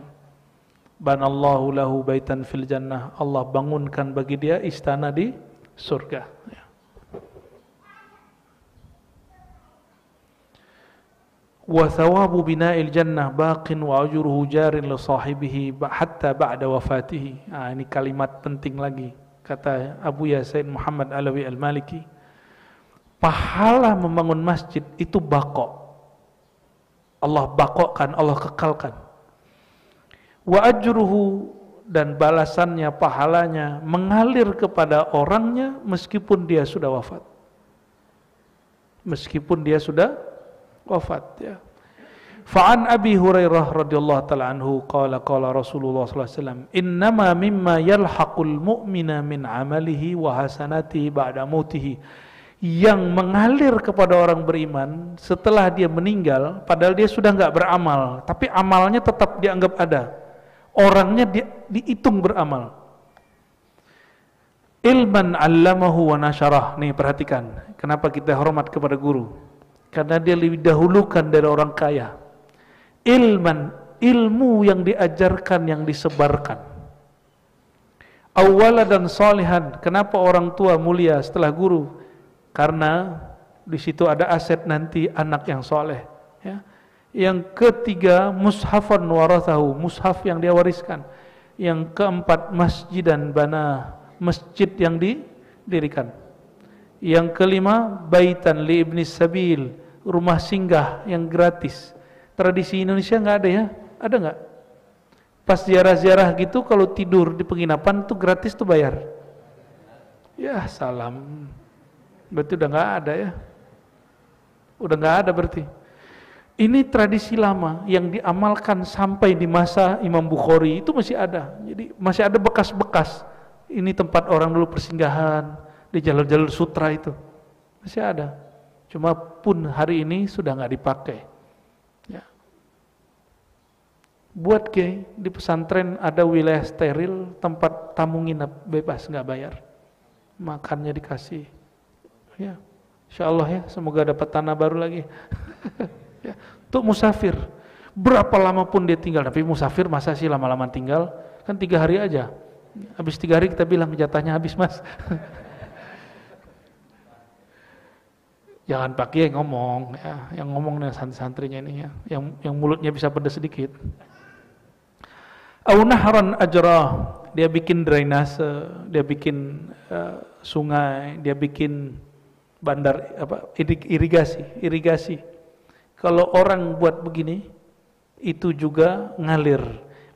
banallahu lahu baitan fil jannah, Allah bangunkan bagi dia istana di surga ya. Wa thawabu bina'il jannah baqin wa ajruhu jarin li sahibihi hatta ba'da wafatihi. Ini kalimat penting lagi kata Abu Yasin Muhammad Alawi Al-Maliki. Pahala membangun masjid itu baqo. Allah baqokan, Allah kekalkan. Wa ajruhu, dan balasannya, pahalanya mengalir kepada orangnya meskipun dia sudah wafat. Meskipun dia sudah wafat ya. Fa'an Abi Hurairah radhiyallahu ta'ala anhu qala Rasulullah sallallahu alaihi wasallam, innama mimma yalhaqul mu'mina min amalihi wa hasanatihi ba'da mautihi yang mengalir kepada orang beriman setelah dia meninggal, padahal dia sudah nggak beramal, tapi amalnya tetap dianggap ada. Orangnya dihitung beramal. Ilman 'allamahu wa nasyarah. Nih perhatikan, kenapa kita hormat kepada guru? Karena dia lebih dahulukan dari orang kaya. Ilmu yang diajarkan, yang disebarkan. Awwala dan salihan. Kenapa orang tua mulia setelah guru? Karena di situ ada aset nanti anak yang soleh. Ya. Yang ketiga, mushafan warathahu, mushaf yang dia wariskan. Yang keempat, masjidan bana, masjid yang didirikan. Yang kelima, baitan li ibnis sabil, rumah singgah yang gratis. Tradisi Indonesia nggak ada ya? Ada nggak? Pas ziarah-ziarah gitu, kalau tidur di penginapan tuh gratis tuh bayar. Ya salam. Berarti udah nggak ada ya, udah nggak ada berarti. Ini tradisi lama yang diamalkan sampai di masa Imam Bukhari itu masih ada. Jadi masih ada bekas-bekas. Ini tempat orang dulu persinggahan di jalur-jalur sutra itu masih ada. Cuma pun hari ini sudah nggak dipakai. Ya. Buat di pesantren ada wilayah steril, tempat tamu nginap bebas nggak bayar, makannya dikasih. Ya, insya Allah ya, semoga dapat tanah baru lagi. Ya, untuk musafir, berapa lama pun dia tinggal, tapi musafir masa sih lama-lama tinggal? Kan 3 hari aja. Habis 3 hari kita bilang jatahnya habis mas. Jangan pakai ngomong, ya, yang ngomong dengan santri-santrinya ini ya, yang mulutnya bisa pedas sedikit. Au nahran ajrah, dia bikin drainase, dia bikin sungai, dia bikin bandar irigasi. Kalau orang buat begini itu juga ngalir.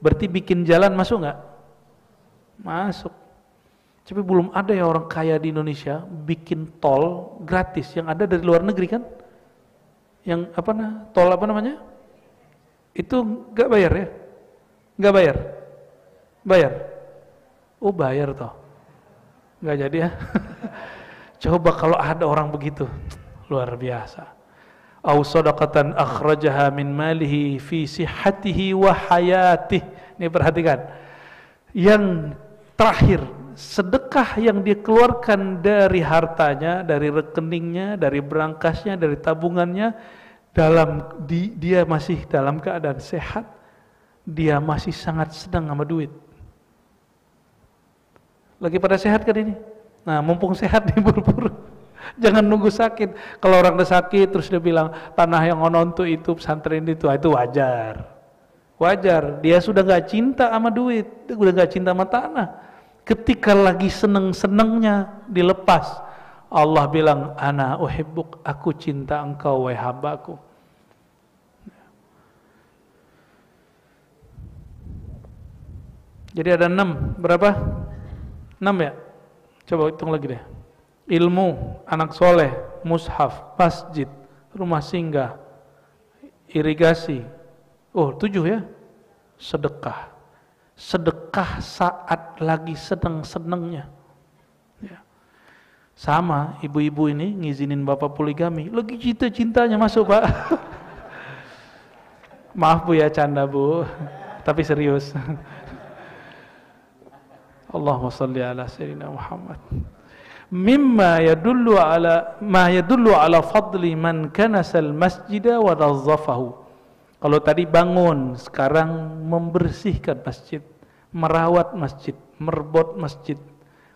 Berarti bikin jalan masuk nggak? Masuk. Tapi belum ada ya orang kaya di Indonesia bikin tol gratis. Yang ada dari luar negeri kan? Yang tol apa namanya? Itu nggak bayar ya? Nggak bayar? Bayar? Oh bayar toh. Nggak jadi ya? Coba kalau ada orang begitu, luar biasa. Au shadaqatan akhrajaha min malihi fi sihhatihi wa hayatihi. Ini perhatikan. Yang terakhir, sedekah yang dia keluarkan dari hartanya, dari rekeningnya, dari berangkasnya, dari tabungannya, dia masih dalam keadaan sehat, dia masih sangat senang sama duit. Lagi pada sehat kan ini? Nah, mumpung sehat nih buru-buru. Jangan nunggu sakit. Kalau orang udah sakit terus dia bilang tanah yang onon tuh itu pesantren itu wajar. Wajar. Dia sudah nggak cinta sama duit, dia udah nggak cinta sama tanah. Ketika lagi seneng-senengnya dilepas, Allah bilang, ana uhibbuk, aku cinta engkau wahai hambaku. Jadi ada 6, berapa? 6 ya? Coba hitung lagi deh. Ilmu, anak soleh, mushaf, masjid, rumah singgah, irigasi. Oh 7 ya. Sedekah. Sedekah saat lagi seneng-senengnya. Ya. Sama ibu-ibu ini ngizinin bapak poligami. Lagi cinta-cintanya masuk pak. Maaf bu ya canda bu. Tapi serius. Allahumma salli ala sayyidina Muhammad. Mimma yadullu ala fadli man kanasal masjida wa nazzafahu. Kalau tadi bangun, sekarang membersihkan masjid, merawat masjid, merbot masjid.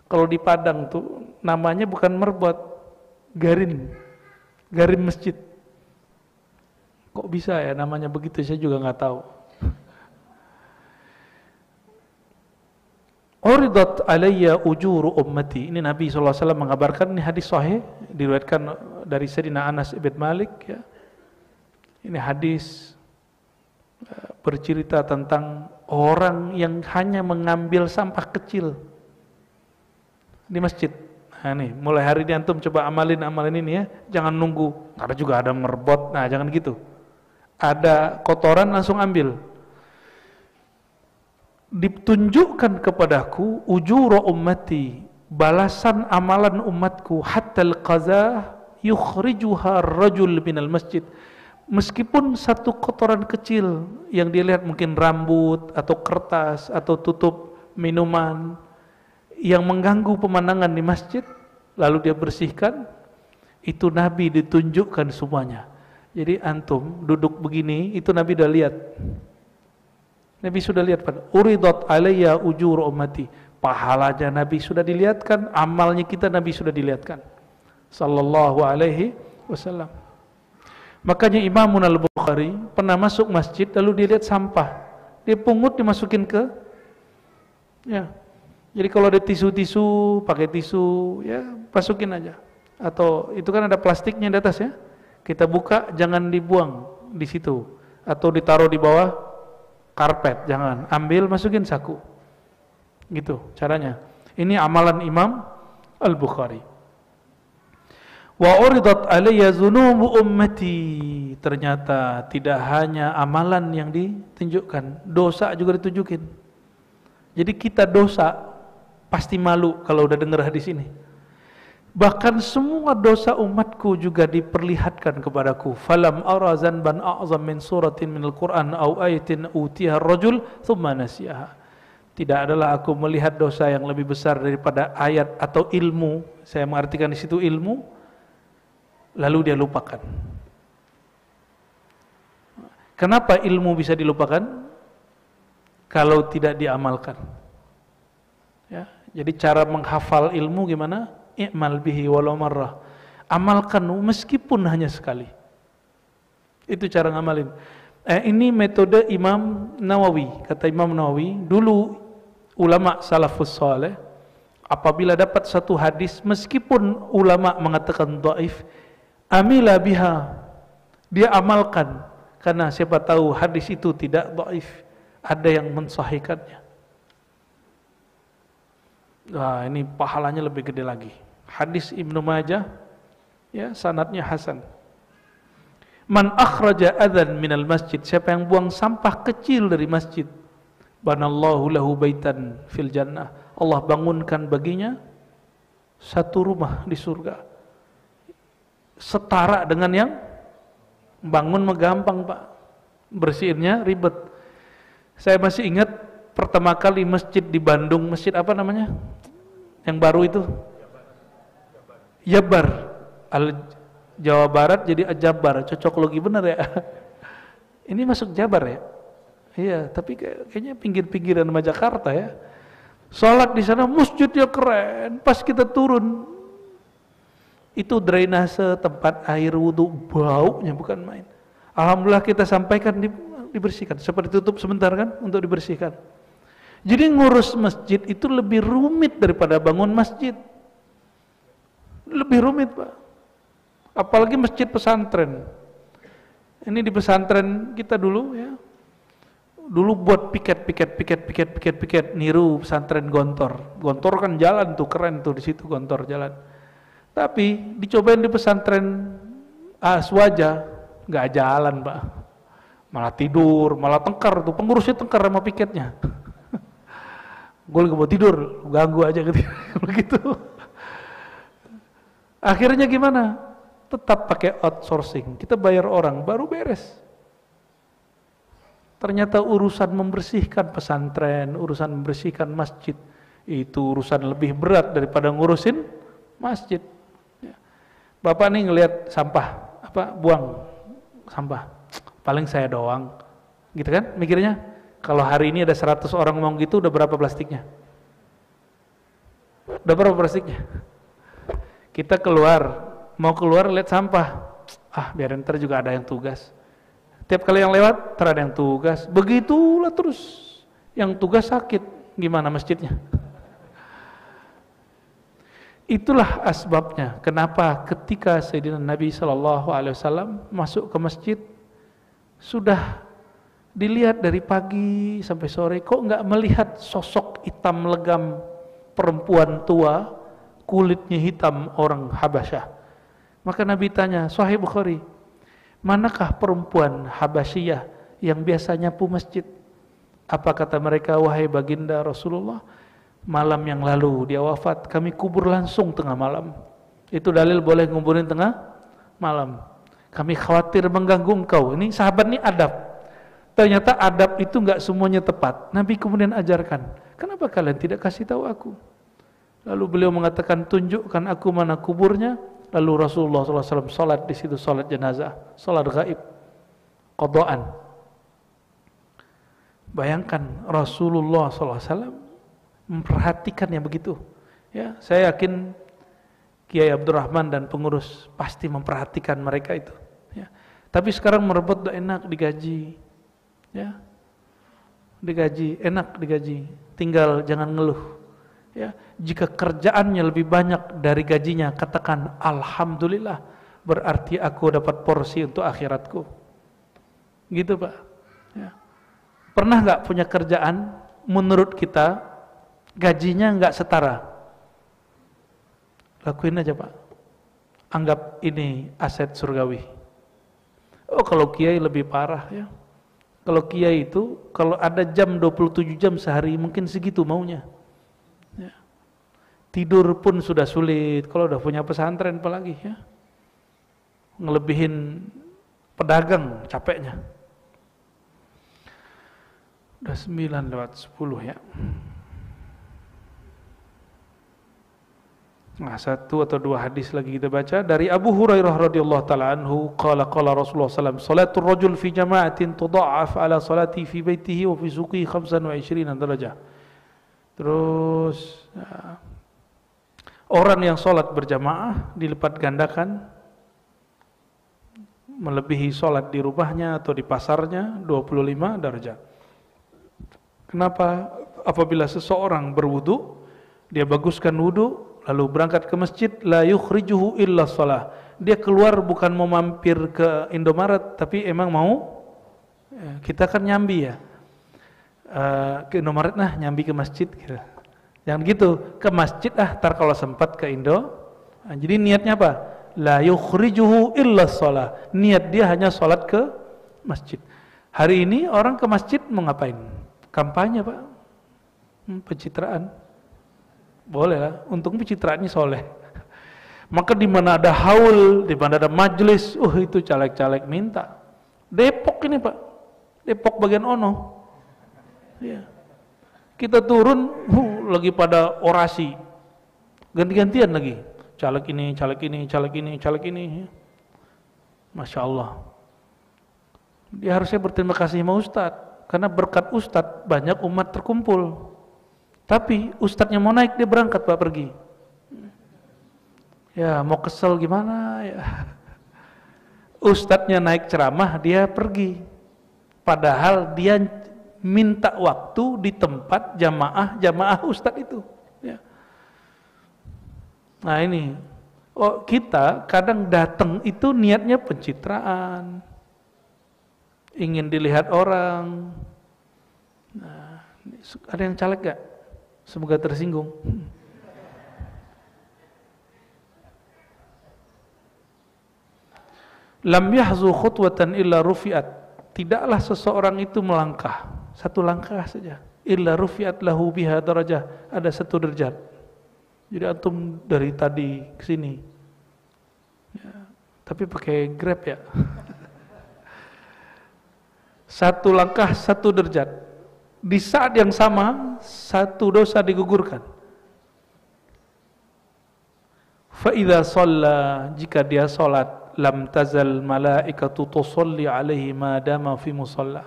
Kalau di Padang tuh namanya bukan merbot, garin masjid. Kok bisa ya namanya begitu, saya juga nggak tahu. Uridat alayya ujuru ummati. Ini Nabi SAW mengabarkan, ini hadis sahih diriwayatkan dari Sayyidina Anas ibn Malik ya. Ini hadis bercerita tentang orang yang hanya mengambil sampah kecil di masjid. Nah nih, mulai hari ini antum coba amalin ini ya. Jangan nunggu, karena juga ada merbot. Nah, jangan gitu. Ada kotoran langsung ambil. Ditunjukkan kepadaku ujura ummati, balasan amalan umatku hatta al-qazah yukhrijuha ar-rajul minal masjid. Meskipun satu kotoran kecil yang dilihat mungkin rambut atau kertas atau tutup minuman yang mengganggu pemandangan di masjid, lalu dia bersihkan, itu Nabi ditunjukkan semuanya. Jadi antum duduk begini, itu Nabi sudah lihat. Nabi sudah lihat, uridat alayya ujur ummati. Pahalanya Nabi sudah dilihatkan, amalnya kita Nabi sudah dilihatkan. Sallallahu alaihi wasallam. Makanya Imam Al-Bukhari pernah masuk masjid lalu dia lihat sampah. Dia pungut dimasukin ke ya. Jadi kalau ada tisu-tisu, pakai tisu ya, masukin aja. Atau itu kan ada plastiknya di atas ya. Kita buka, jangan dibuang di situ atau ditaruh di bawah karpet, jangan. Ambil, masukin saku. Gitu caranya. Ini amalan Imam Al-Bukhari. Wa uridat alayya dzunubu ummati. Ternyata tidak hanya amalan yang ditunjukkan, dosa juga ditunjukin. Jadi kita dosa pasti malu kalau udah dengar hadis ini. Bahkan semua dosa umatku juga diperlihatkan kepadaku. Falam ara zanban a'zam min suratin minal Qur'an aw ayatin utiha ar-rajul thumma nasiyaha. Tidak adalah aku melihat dosa yang lebih besar daripada ayat atau ilmu. Saya mengartikan di situ ilmu, lalu dia lupakan. Kenapa ilmu bisa dilupakan? Kalau tidak diamalkan. Ya, jadi cara menghafal ilmu gimana? I'mal bihi walau marrah. Amalkan meskipun hanya sekali. Itu cara ngamalin. Ini metode Imam Nawawi. Kata Imam Nawawi, dulu ulama salafus saleh apabila dapat satu hadis meskipun ulama mengatakan dhaif, amila biha, dia amalkan, karena siapa tahu hadis itu tidak dhaif, ada yang mensahihkannya. Nah, ini pahalanya lebih gede lagi. Hadis Ibnu Majah, ya, sanadnya hasan. Man akhraja adzan minal masjid, siapa yang buang sampah kecil dari masjid, banallahu lahu baitan fil jannah, Allah bangunkan baginya satu rumah di surga. Setara dengan yang bangun mah gampang, Pak. Bersihinnya ribet. Saya masih ingat pertama kali masjid di Bandung, masjid apa namanya? Yang baru itu? Jabar. Jawa Barat jadi Jabar, cocok logi bener ya. Ini masuk Jabar ya? Iya, tapi kayaknya pinggir-pinggiran sama Jakarta ya. Sholat di sana masjidnya keren. Pas kita turun, itu drainase tempat air wudhu, baunya bukan main. Alhamdulillah kita sampaikan dibersihkan. Seperti tutup sebentar kan untuk dibersihkan. Jadi ngurus masjid itu lebih rumit daripada bangun masjid. Lebih rumit, Pak. Apalagi masjid pesantren. Ini di pesantren kita dulu ya. Dulu buat piket niru pesantren Gontor. Gontor kan jalan tuh, keren tuh di situ Gontor jalan. Tapi dicobain di pesantren Aswaja, nggak jalan, Pak. Malah tidur, malah tengkar tuh, pengurusnya tengkar sama piketnya. Gue lagi mau tidur, ganggu aja begitu. Akhirnya gimana? Tetap pakai outsourcing. Kita bayar orang, baru beres. Ternyata urusan membersihkan pesantren, urusan membersihkan masjid, itu urusan lebih berat daripada ngurusin masjid. Bapak nih ngelihat sampah, buang sampah, paling saya doang, gitu kan mikirnya. Kalau hari ini ada 100 orang ngomong gitu, udah berapa plastiknya? Udah berapa plastiknya? Kita mau keluar lihat sampah, biarin ntar juga ada yang tugas. Tiap kali yang lewat, ntar ada yang tugas. Begitulah terus, yang tugas sakit, gimana masjidnya? Itulah asbabnya kenapa ketika Sayyidina Nabi SAW masuk ke masjid, sudah dilihat dari pagi sampai sore, kok nggak melihat sosok hitam legam perempuan tua, kulitnya hitam, orang Habasyah. Maka Nabi tanya, Sahih Bukhari, manakah perempuan Habasyiyah yang biasa nyapu masjid? Apa kata mereka, wahai baginda Rasulullah, malam yang lalu dia wafat, kami kubur langsung tengah malam. Itu dalil boleh nguburin tengah malam. Kami khawatir mengganggu engkau. Ini sahabat ini adab. Ternyata adab itu enggak semuanya tepat. Nabi kemudian ajarkan, kenapa kalian tidak kasih tahu aku? Lalu beliau mengatakan, tunjukkan aku mana kuburnya. Lalu Rasulullah SAW salat di situ, salat jenazah, salat gaib, qadaan. Bayangkan Rasulullah SAW memperhatikannya begitu. Ya, saya yakin Kiai Abdurrahman dan pengurus pasti memperhatikan mereka itu. Ya. Tapi sekarang merebut udah enak digaji, ya, digaji, enak digaji, tinggal jangan ngeluh. Ya, jika kerjaannya lebih banyak dari gajinya, katakan alhamdulillah, berarti aku dapat porsi untuk akhiratku. Gitu Pak. Ya. Pernah nggak punya kerjaan menurut kita gajinya nggak setara? Lakuin aja Pak. Anggap ini aset surgawi. Oh kalau kiai lebih parah ya. Kalau kiai itu kalau ada jam 27 jam sehari mungkin segitu maunya. Ya. Tidur pun sudah sulit. Kalau udah punya pesantren apalagi ya. Ngelebihin pedagang capeknya. Udah 9:10 ya. Nah, satu atau dua hadis lagi kita baca dari Abu Hurairah radhiyallahu taala anhu qala Rasulullah sallallahu alaihi wasallam salatul rajul fi jama'atin tudha'af ala salati fi baitihi wa fi suqihi 25 darajah. Terus ya, orang yang salat berjamaah dilipat gandakan melebihi salat di rumahnya atau di pasarnya 25 derajat. Kenapa? Apabila seseorang berwudu, dia baguskan wudu lalu berangkat ke masjid, la yukhrijuhu illa shalah. Dia keluar bukan mau mampir ke Indomaret, tapi emang mau, kita kan nyambi ya, ke Indomaret nah nyambi ke masjid gitu. Jangan gitu, ke masjid tar kalau sempat ke Indo. Nah, jadi niatnya apa? La yukhrijuhu illa shalah. Niat dia hanya sholat ke masjid. Hari ini orang ke masjid mau ngapain? Kampanye Pak, pencitraan. Boleh lah, untung pencitraannya soleh. Maka di mana ada haul, di mana ada majelis, itu caleg-caleg minta. Depok ini Pak, Depok bagian Ono. Ya. Kita turun, lagi pada orasi, ganti-gantian lagi. Caleg ini, caleg ini, caleg ini, caleg ini. Masya Allah. Dia harusnya berterima kasih sama Ustadz, karena berkat Ustadz banyak umat terkumpul. Tapi ustadznya mau naik, dia berangkat Pak pergi. Ya mau kesel gimana ya. Ustadznya naik ceramah, dia pergi. Padahal dia minta waktu di tempat jamaah ustadz itu. Ya. Nah ini, kita kadang datang itu niatnya pencitraan, ingin dilihat orang. Nah, ada yang caleg gak? Semoga tersinggung. Lam yahzu khutwatan illa rufi'at. Tidaklah seseorang itu melangkah, satu langkah saja, illa rufi'at lahu biha darajah, ada satu derajat. Jadi antum dari tadi ke sini. Ya, tapi pakai Grab ya. Satu langkah, satu derajat. Di saat yang sama, satu dosa digugurkan. Fa idza shalla, jika dia salat, lam tazal malaikatu tusalli alaihi ma dama fi musalla.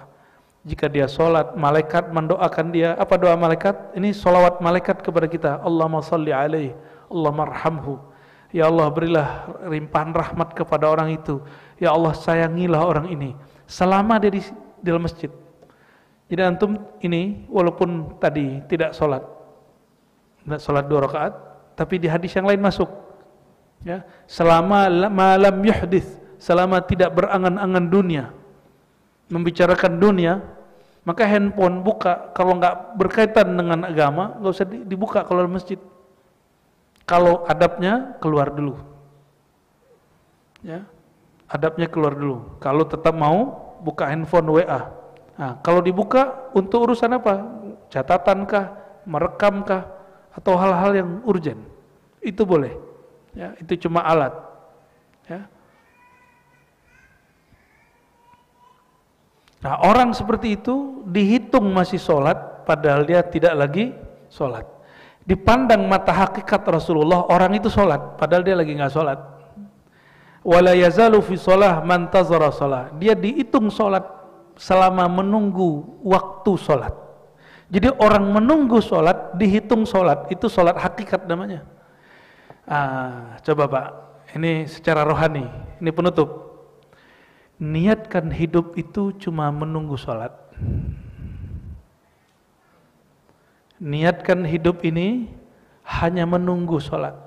Jika dia salat, malaikat mendoakan dia. Apa doa malaikat? Ini salawat malaikat kepada kita. Allahumma salli alaihi, Allahumma arhamhu. Ya Allah, berilah limpahan rahmat kepada orang itu. Ya Allah, sayangilah orang ini selama dia di dalam masjid. Jadi antum ini walaupun tadi tidak sholat 2 rakaat, tapi di hadis yang lain masuk. Ya, selama malam yuhdits, selama tidak berangan-angan dunia, membicarakan dunia, maka handphone buka kalau nggak berkaitan dengan agama, nggak usah dibuka kalau di masjid. Kalau adabnya keluar dulu. Ya, adabnya keluar dulu. Kalau tetap mau buka handphone WA. Nah, kalau dibuka untuk urusan apa? Catatankah? Merekamkah? atau hal-hal yang urgen. Itu boleh. Ya, itu cuma alat. Ya. Nah, orang seperti itu dihitung masih sholat, padahal dia tidak lagi sholat. Dipandang mata hakikat Rasulullah, orang itu sholat, padahal dia lagi nggak sholat. Wala yazalu fi sholah man tazara sholah. Dia dihitung sholat selama menunggu waktu sholat. Jadi orang menunggu sholat, dihitung sholat, itu sholat hakikat namanya. Coba Pak, ini secara rohani, ini penutup. Niatkan hidup itu cuma menunggu sholat. Niatkan hidup ini hanya menunggu sholat.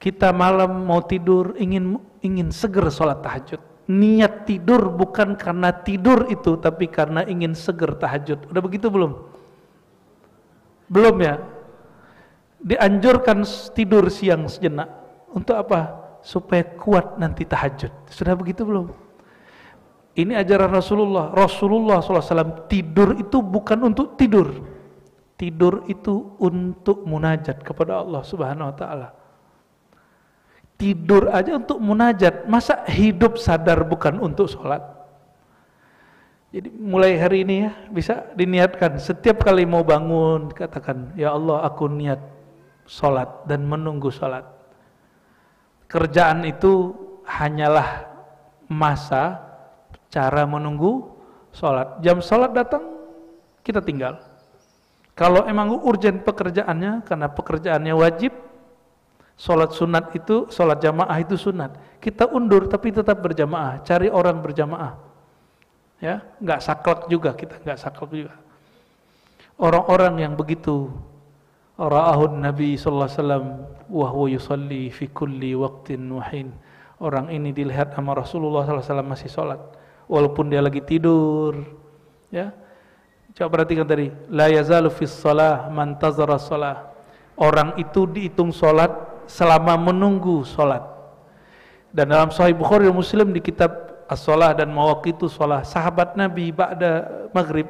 Kita malam mau tidur, ingin seger sholat tahajud. Niat tidur bukan karena tidur itu, tapi karena ingin seger tahajud. Udah begitu belum? Belum ya? Dianjurkan tidur siang sejenak. Untuk apa? Supaya kuat nanti tahajud. Sudah begitu belum? Ini ajaran Rasulullah. Rasulullah SAW tidur itu bukan untuk tidur. Tidur itu untuk munajat kepada Allah Subhanahu Wa Taala. Tidur aja untuk munajat, masa hidup sadar bukan untuk sholat? Jadi mulai hari ini ya, bisa diniatkan, setiap kali mau bangun, katakan, ya Allah aku niat sholat dan menunggu sholat. Kerjaan itu hanyalah masa, cara menunggu sholat. Jam sholat datang, kita tinggal. Kalau emang urgent pekerjaannya, karena pekerjaannya wajib, sholat sunat itu, sholat jamaah itu sunat. Kita undur tapi tetap berjamaah, cari orang berjamaah. Ya, nggak saklek juga kita, nggak saklek juga. Orang-orang yang begitu, ra'ahun Nabi sallallahu alaihi wasallam wa huwa yusalli fi kulli waqtin wa hin. Orang ini dilihat sama Rasulullah sallallahu alaihi wasallam masih sholat, walaupun dia lagi tidur. Ya, coba perhatikan tadi, la yazalu fis shalah man tazara shalah. Orang itu dihitung sholat selama menunggu sholat. Dan dalam Sahih Bukhari dan Muslim di kitab As-Shalah dan Mawaqitu Shalah, sahabat Nabi ba'da maghrib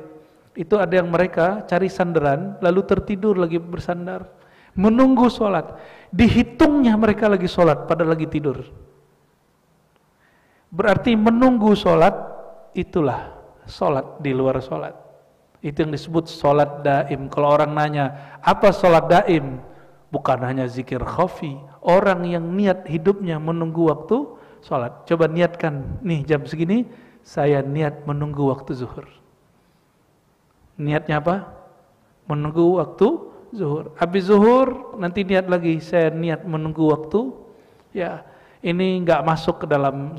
itu ada yang mereka cari sandaran lalu tertidur lagi bersandar menunggu sholat. Dihitungnya mereka lagi sholat padahal lagi tidur. Berarti menunggu sholat itulah sholat di luar sholat. Itu yang disebut sholat daim. Kalau orang nanya apa sholat daim, bukan hanya zikir khafi. Orang yang niat hidupnya menunggu waktu sholat. Coba niatkan, nih jam segini saya niat menunggu waktu zuhur. Niatnya apa? Menunggu waktu zuhur. Habis zuhur nanti niat lagi, saya niat menunggu waktu. Ya, ini enggak masuk ke dalam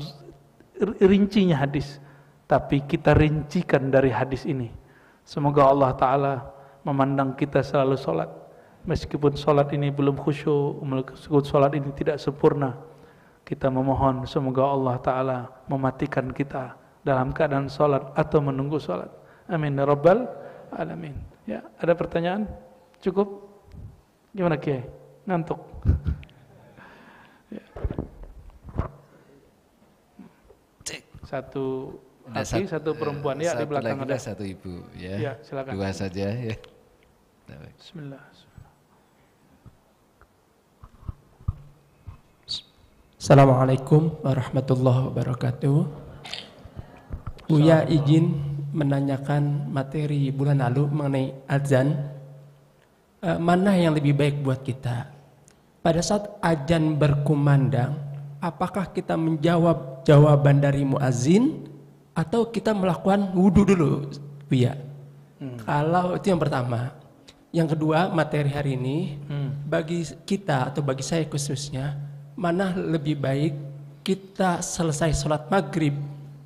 rincinya hadis, tapi kita rincikan dari hadis ini. Semoga Allah Ta'ala memandang kita selalu sholat. Meskipun sholat ini belum khusyuk, meskipun sholat ini tidak sempurna, kita memohon semoga Allah Ta'ala mematikan kita dalam keadaan sholat atau menunggu sholat. Amin ya Rabbal Alamin. Ya, ada pertanyaan? Cukup? Gimana Kiai? Ngantuk? Ya. Satu laki, satu perempuan ya, di belakang ada. Satu ibu ya. Ya, silakan. Dua saja ya. Bismillah. Assalamualaikum warahmatullahi wabarakatuh. Buya izin menanyakan materi bulan lalu mengenai azan. Mana yang lebih baik buat kita? Pada saat azan berkumandang, apakah kita menjawab jawaban dari muazin atau kita melakukan wudu dulu, Buya? Kalau itu yang pertama. Yang kedua, materi hari ini bagi kita atau bagi saya khususnya, mana lebih baik kita selesai sholat maghrib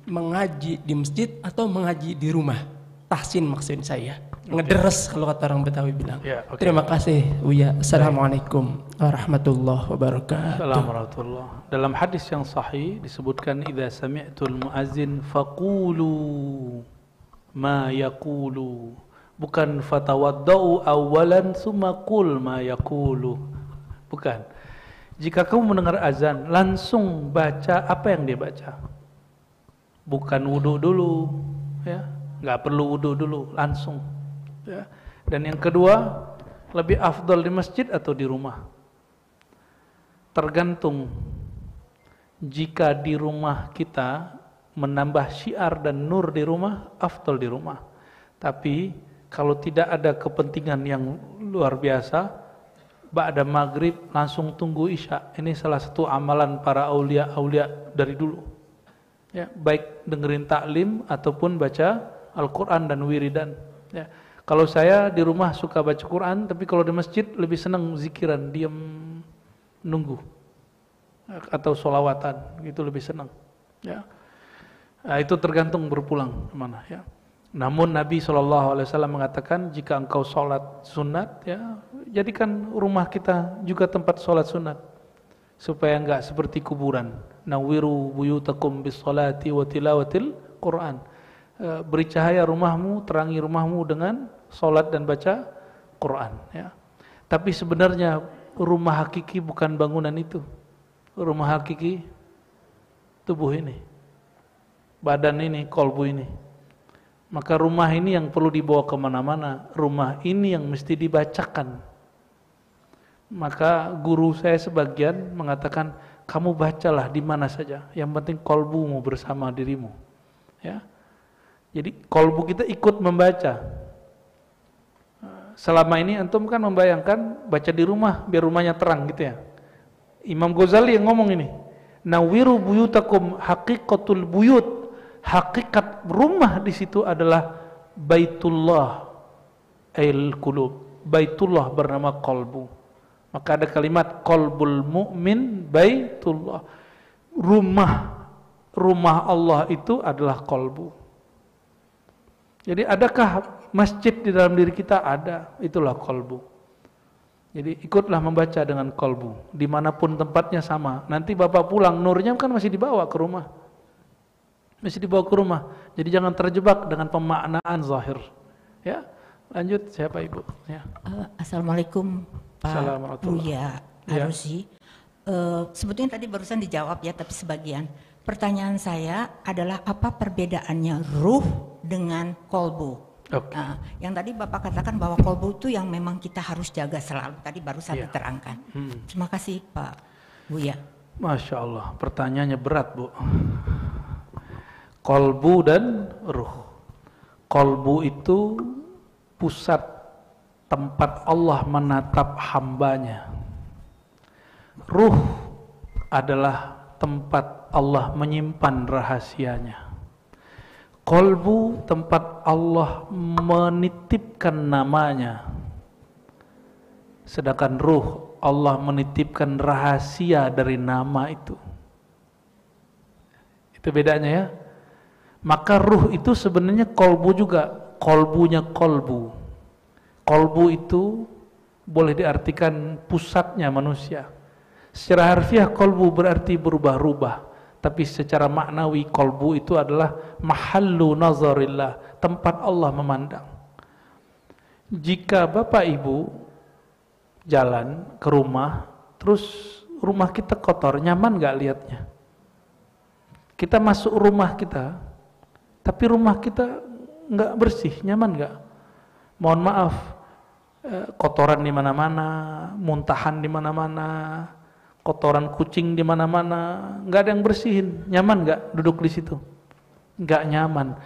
mengaji di masjid atau mengaji di rumah? Tahsin maksud saya. Ngederes kalau kata orang Betawi bilang. Ya, okay. Terima kasih Buya. Assalamualaikum warahmatullahi wabarakatuh. Assalamualaikum. Dalam hadis yang sahih disebutkan idza sami'tul muazzin faqulu ma yaqulu. Bukan fatawaddau awalan summa qul ma yaqulu. Bukan. Jika kamu mendengar azan, langsung baca apa yang dia baca. Bukan wudu dulu, ya. Enggak perlu wudu dulu, langsung. Ya. Dan yang kedua, Lebih afdal di masjid atau di rumah? Tergantung. Jika di rumah kita menambah syiar dan nur di rumah, afdal di rumah. Tapi kalau tidak ada kepentingan yang luar biasa, ba'da maghrib langsung tunggu isya. Ini salah satu amalan para aulia dari dulu. Ya, baik dengerin taklim ataupun baca Al-Quran dan wiridan. Ya. Kalau saya di rumah suka baca Quran, tapi kalau di masjid lebih senang zikiran, diam nunggu atau sholawatan, gitu lebih senang. Ya. Nah, itu tergantung berpulang kemana. Ya. Namun Nabi SAW mengatakan jika engkau sholat sunat, ya jadikan rumah kita juga tempat sholat sunat, supaya enggak seperti kuburan. Nawwiru buyutakum bis sholati wa tilawatil Quran. Beri cahaya rumahmu, terangi rumahmu dengan sholat dan baca Quran. Ya. Tapi sebenarnya rumah hakiki bukan bangunan itu. Rumah hakiki tubuh ini, badan ini, kolbu ini. Maka rumah ini yang perlu dibawa kemana-mana. Rumah ini yang mesti dibacakan. Maka guru saya sebagian mengatakan, kamu bacalah di mana saja. Yang penting kolbumu bersama dirimu. Ya. Jadi kolbu kita ikut membaca. Selama ini antum kan membayangkan baca di rumah biar rumahnya terang gitu ya. Imam Ghazali yang ngomong ini. Nawwiru buyutakum haqiqatul buyut. Hakikat rumah di situ adalah Baitullah al-qulub. Baitullah bernama kolbu. Maka ada kalimat kolbul mu'min Baitullah. Rumah Allah itu adalah kolbu. Jadi adakah masjid di dalam diri kita? Ada. Itulah kolbu. Jadi ikutlah membaca dengan kolbu. Dimanapun tempatnya sama. Nanti bapak pulang, nurnya kan masih dibawa ke rumah. Masih dibawa ke rumah. Jadi jangan terjebak dengan pemaknaan zahir. Ya, lanjut siapa ibu? Ya. Assalamualaikum Pak Buya Arusi. Sebetulnya tadi barusan dijawab ya, tapi sebagian. Pertanyaan saya adalah apa perbedaannya ruh dengan kolbu? Okay. Yang tadi Bapak katakan bahwa kolbu itu yang memang kita harus jaga selalu. Tadi barusan diterangkan. Terima kasih Pak Buya. Masya Allah, pertanyaannya berat Bu. Kolbu dan ruh. Kolbu itu pusat tempat Allah menatap hambanya. Ruh adalah tempat Allah menyimpan rahasianya. Kolbu tempat Allah menitipkan namanya. Sedangkan ruh Allah menitipkan rahasia dari nama itu. Itu bedanya ya. Maka ruh itu sebenarnya kolbu juga. Kolbunya kolbu. Kolbu itu boleh diartikan pusatnya manusia. Secara harfiah kolbu berarti berubah-ubah. Tapi secara maknawi kolbu itu adalah mahallu nazarillah, tempat Allah memandang. Jika bapak ibu jalan ke rumah, terus rumah kita kotor, nyaman gak lihatnya? Kita masuk rumah kita, tapi rumah kita gak bersih, nyaman gak? Mohon maaf, kotoran di mana-mana, muntahan di mana-mana, kotoran kucing di mana-mana, nggak ada yang bersihin. Nyaman nggak duduk di situ? Nggak nyaman.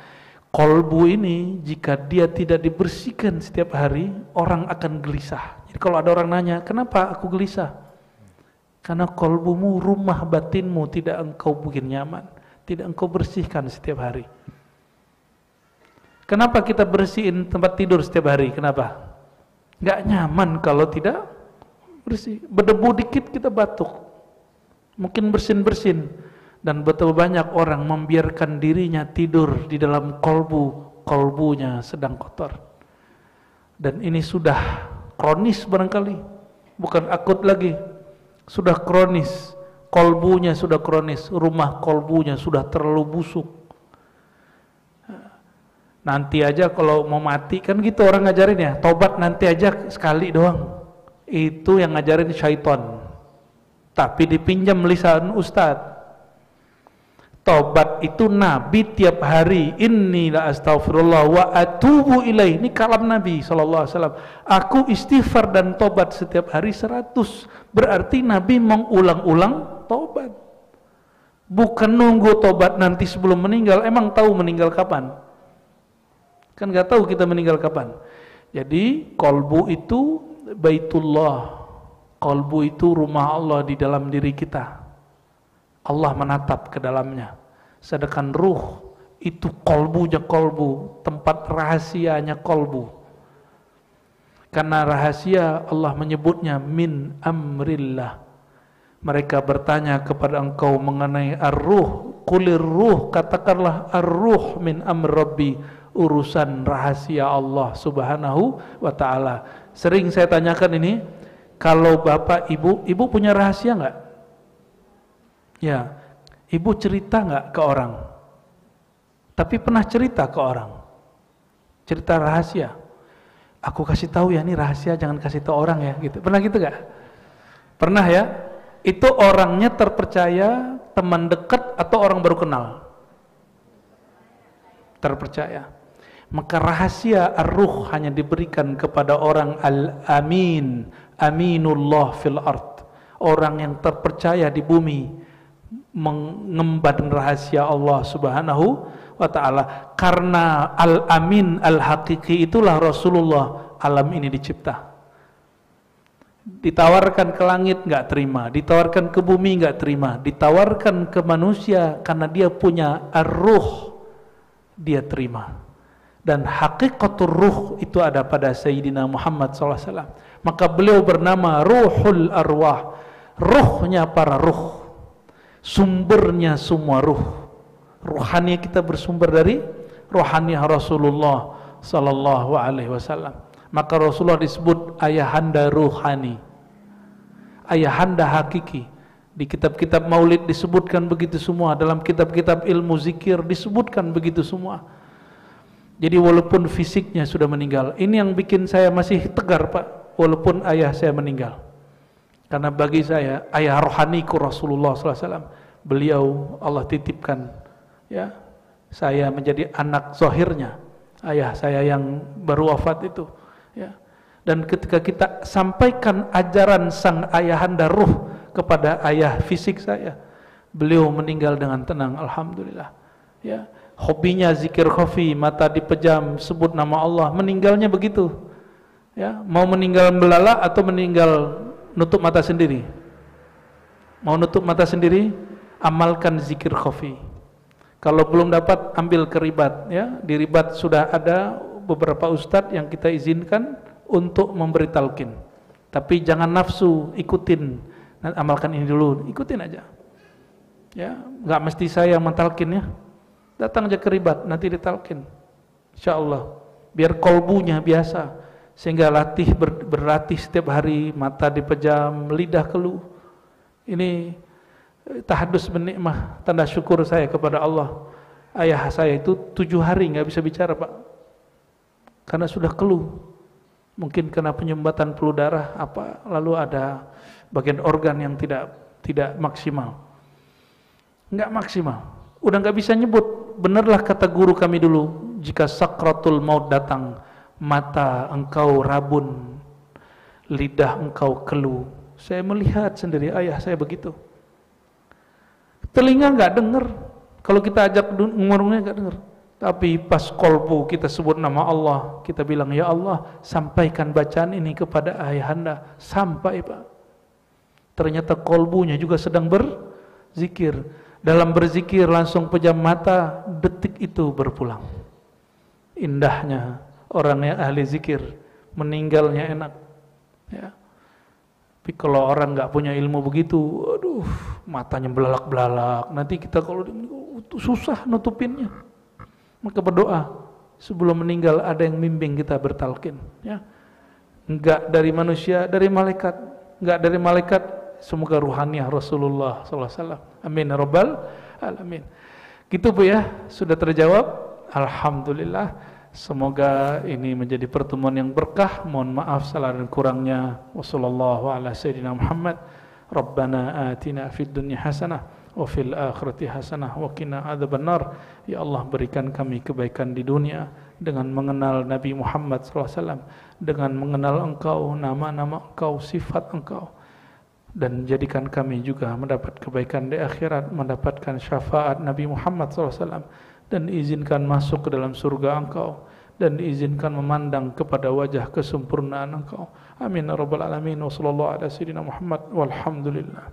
Kolbu ini jika dia tidak dibersihkan setiap hari, orang akan gelisah. Jadi kalau ada orang nanya, kenapa aku gelisah? Karena kolbumu, rumah batinmu tidak engkau bikin nyaman, tidak engkau bersihkan setiap hari. Kenapa kita bersihin tempat tidur setiap hari? Kenapa? Nggak nyaman kalau tidak bersih. Berdebu dikit kita batuk, mungkin bersin-bersin. Dan betapa banyak orang membiarkan dirinya tidur di dalam kolbunya sedang kotor. Dan ini sudah kronis barangkali, bukan akut lagi, sudah kronis. Kolbunya sudah kronis, rumah kolbunya sudah terlalu busuk. Nanti aja kalau mau mati kan gitu orang ngajarin ya, tobat nanti aja sekali doang. Itu yang ngajarin syaitan, tapi dipinjam lisan ustaz. Tobat itu Nabi tiap hari, inni la astaghfirullah wa atubu ilaih. Ini kalam Nabi SAW. Aku istighfar dan tobat setiap hari 100. Berarti Nabi mengulang-ulang tobat. Bukan nunggu tobat nanti sebelum meninggal. Emang tahu meninggal kapan? Kan gak tahu kita meninggal kapan. Jadi kolbu itu Baitullah. Kolbu itu rumah Allah di dalam diri kita. Allah menatap ke dalamnya. Sedangkan ruh itu kolbunya kolbu, tempat rahasianya kolbu. Karena rahasia Allah menyebutnya min amrillah. Mereka bertanya kepada engkau mengenai ar-ruh, qulir ruh, katakanlah ar-ruh min amr rabbi, urusan rahasia Allah Subhanahu wa taala. Sering saya tanyakan ini, kalau Bapak Ibu punya rahasia enggak? Ya, ibu cerita nggak ke orang? Tapi pernah cerita ke orang? Cerita rahasia. Aku kasih tahu ya, ini rahasia, jangan kasih tahu orang ya, gitu. Pernah gitu nggak? Pernah ya? Itu orangnya terpercaya, teman dekat atau orang baru kenal? Terpercaya. Maka rahasia ar-ruh hanya diberikan kepada orang al-amin, aminullah fil ard. Orang yang terpercaya di bumi, mengemban rahasia Allah Subhanahu wa taala. Karena al-amin al-haqiqi itulah Rasulullah, alam ini dicipta. Ditawarkan ke langit enggak terima, ditawarkan ke bumi enggak terima, ditawarkan ke manusia karena dia punya ar-ruh, dia terima. Dan hakikatul ruh itu ada pada Sayyidina Muhammad SAW. Maka beliau bernama Ruhul Arwah, ruhnya para ruh. Sumbernya semua ruh. Ruhani kita bersumber dari rohani Rasulullah sallallahu alaihi wasallam. Maka Rasulullah disebut ayahanda ruhani, ayahanda hakiki. Di kitab-kitab Maulid disebutkan begitu semua, dalam kitab-kitab ilmu zikir disebutkan begitu semua. Jadi walaupun fisiknya sudah meninggal, ini yang bikin saya masih tegar, Pak, walaupun ayah saya meninggal. Karena bagi saya ayah rohaniku Rasulullah SAW, beliau Allah titipkan ya saya menjadi anak zahirnya ayah saya yang baru wafat itu ya. Dan ketika kita sampaikan ajaran sang ayahanda ruh kepada ayah fisik saya, beliau meninggal dengan tenang, alhamdulillah ya. Hobinya zikir khafi, mata dipejam, sebut nama Allah, meninggalnya begitu ya. Mau meninggal melala atau meninggal nutup mata sendiri? Mau nutup mata sendiri? Amalkan zikir khafi. Kalau belum dapat, ambil ke ribat ya. Di ribat sudah ada beberapa ustadz yang kita izinkan untuk memberi talqin. Tapi jangan nafsu, ikutin. Nah, amalkan ini dulu, ikutin aja. Ya, enggak mesti saya yang mentalkin ya. Datang aja ke ribat, nanti ditalqin. Insyaallah. Biar kolbunya biasa. Sehingga berlatih setiap hari, mata dipejam, lidah keluh. Ini tahadus benikmah, tanda syukur saya kepada Allah. Ayah saya itu 7 hari nggak bisa bicara, Pak, karena sudah keluh. Mungkin kena penyumbatan pembuluh darah apa, lalu ada bagian organ yang tidak maksimal, nggak maksimal. Udah nggak bisa nyebut. Benarlah kata guru kami dulu, jika sakratul maut datang, mata engkau rabun, lidah engkau keluh. Saya melihat sendiri ayah saya begitu. Telinga nggak dengar, kalau kita ajak ngomongnya nggak dengar. Tapi pas kolbu kita sebut nama Allah, kita bilang ya Allah, sampaikan bacaan ini kepada ayahanda. Sampai, Pak. Ternyata kolbunya juga sedang berzikir. Dalam berzikir langsung pejam mata, detik itu berpulang. Indahnya orang yang ahli zikir, meninggalnya enak ya. Tapi kalau orang nggak punya ilmu begitu, aduh, matanya belalak-belalak. Nanti kita kalau susah nutupinnya. Maka berdoa sebelum meninggal, ada yang bimbing kita bertalqin ya. Enggak dari manusia, dari malaikat. Enggak dari malaikat, semoga ruhaniah Rasulullah SAW. Amin ya rabbal alamin. Gitu Bu ya, sudah terjawab. Alhamdulillah. Semoga ini menjadi pertemuan yang berkah. Mohon maaf salah dan kurangnya. Wassallallahu ala sayyidina Muhammad. Rabbana atina fid dunya hasanah wa fil akhirati hasanah wa qina adzabannar. Ya Allah, berikan kami kebaikan di dunia dengan mengenal Nabi Muhammad SAW, dengan mengenal Engkau, nama-nama Engkau, sifat Engkau, dan jadikan kami juga mendapat kebaikan di akhirat, mendapatkan syafaat Nabi Muhammad SAW, dan izinkan masuk ke dalam surga Engkau, dan diizinkan memandang kepada wajah kesempurnaan Engkau. Amin ya rabbal alamin. Wa sallallahu ala sayyidina Muhammad walhamdulillah.